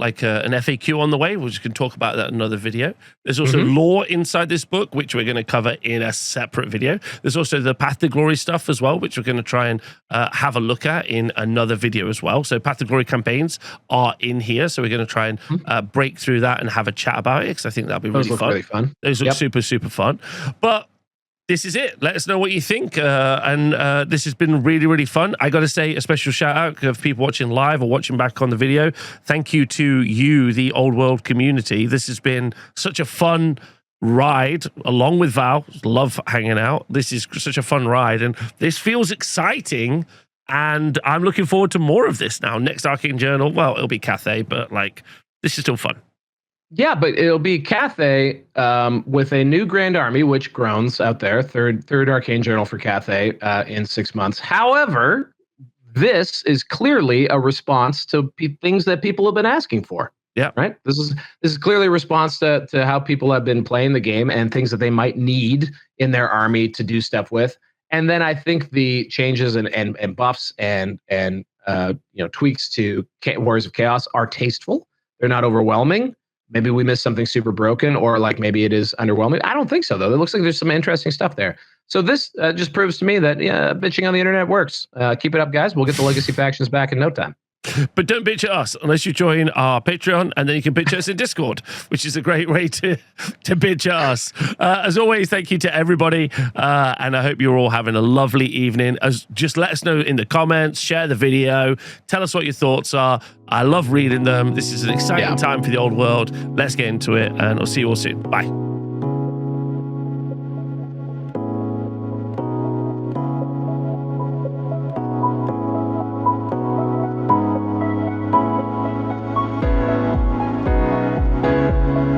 FAQ on the way, which we can talk about that in another video. There's also lore inside this book, which we're going to cover in a separate video. There's also the Path to Glory stuff as well, which we're going to try and have a look at in another video as well. So Path to Glory campaigns are in here, so we're going to try and break through that and have a chat about it, because I think that'll be really fun. Those look super, super fun. But this is it. Let us know what you think. And this has been really, really fun. I got to say a special shout out of people watching live or watching back on the video. Thank you to you, the Old World community. This has been such a fun ride along with Val. Love hanging out. This is such a fun ride. And this feels exciting. And I'm looking forward to more of this now. Next Arcane Journal, well, it'll be Cathay, but like, this is still fun. Yeah, but it'll be Cathay with a new Grand Army, which groans out there. Third Arcane Journal for Cathay in 6 months. However, this is clearly a response to things that people have been asking for. Yeah. Right. This is clearly a response to how people have been playing the game and things that they might need in their army to do stuff with. And then I think the changes and buffs and tweaks to Warriors of Chaos are tasteful. They're not overwhelming. Maybe we missed something super broken, or like maybe it is underwhelming. I don't think so, though. It looks like there's some interesting stuff there. So this just proves to me that bitching on the internet works. Keep it up, guys. We'll get the legacy factions back in no time. But don't bitch at us unless you join our Patreon, and then you can bitch at us in Discord, which is a great way to bitch at us. As always, thank you to everybody, and I hope you're all having a lovely evening. Just let us know in the comments, share the video, tell us what your thoughts are. I love reading them. This is an exciting time for the old world. Let's get into it, and I'll see you all soon. Bye.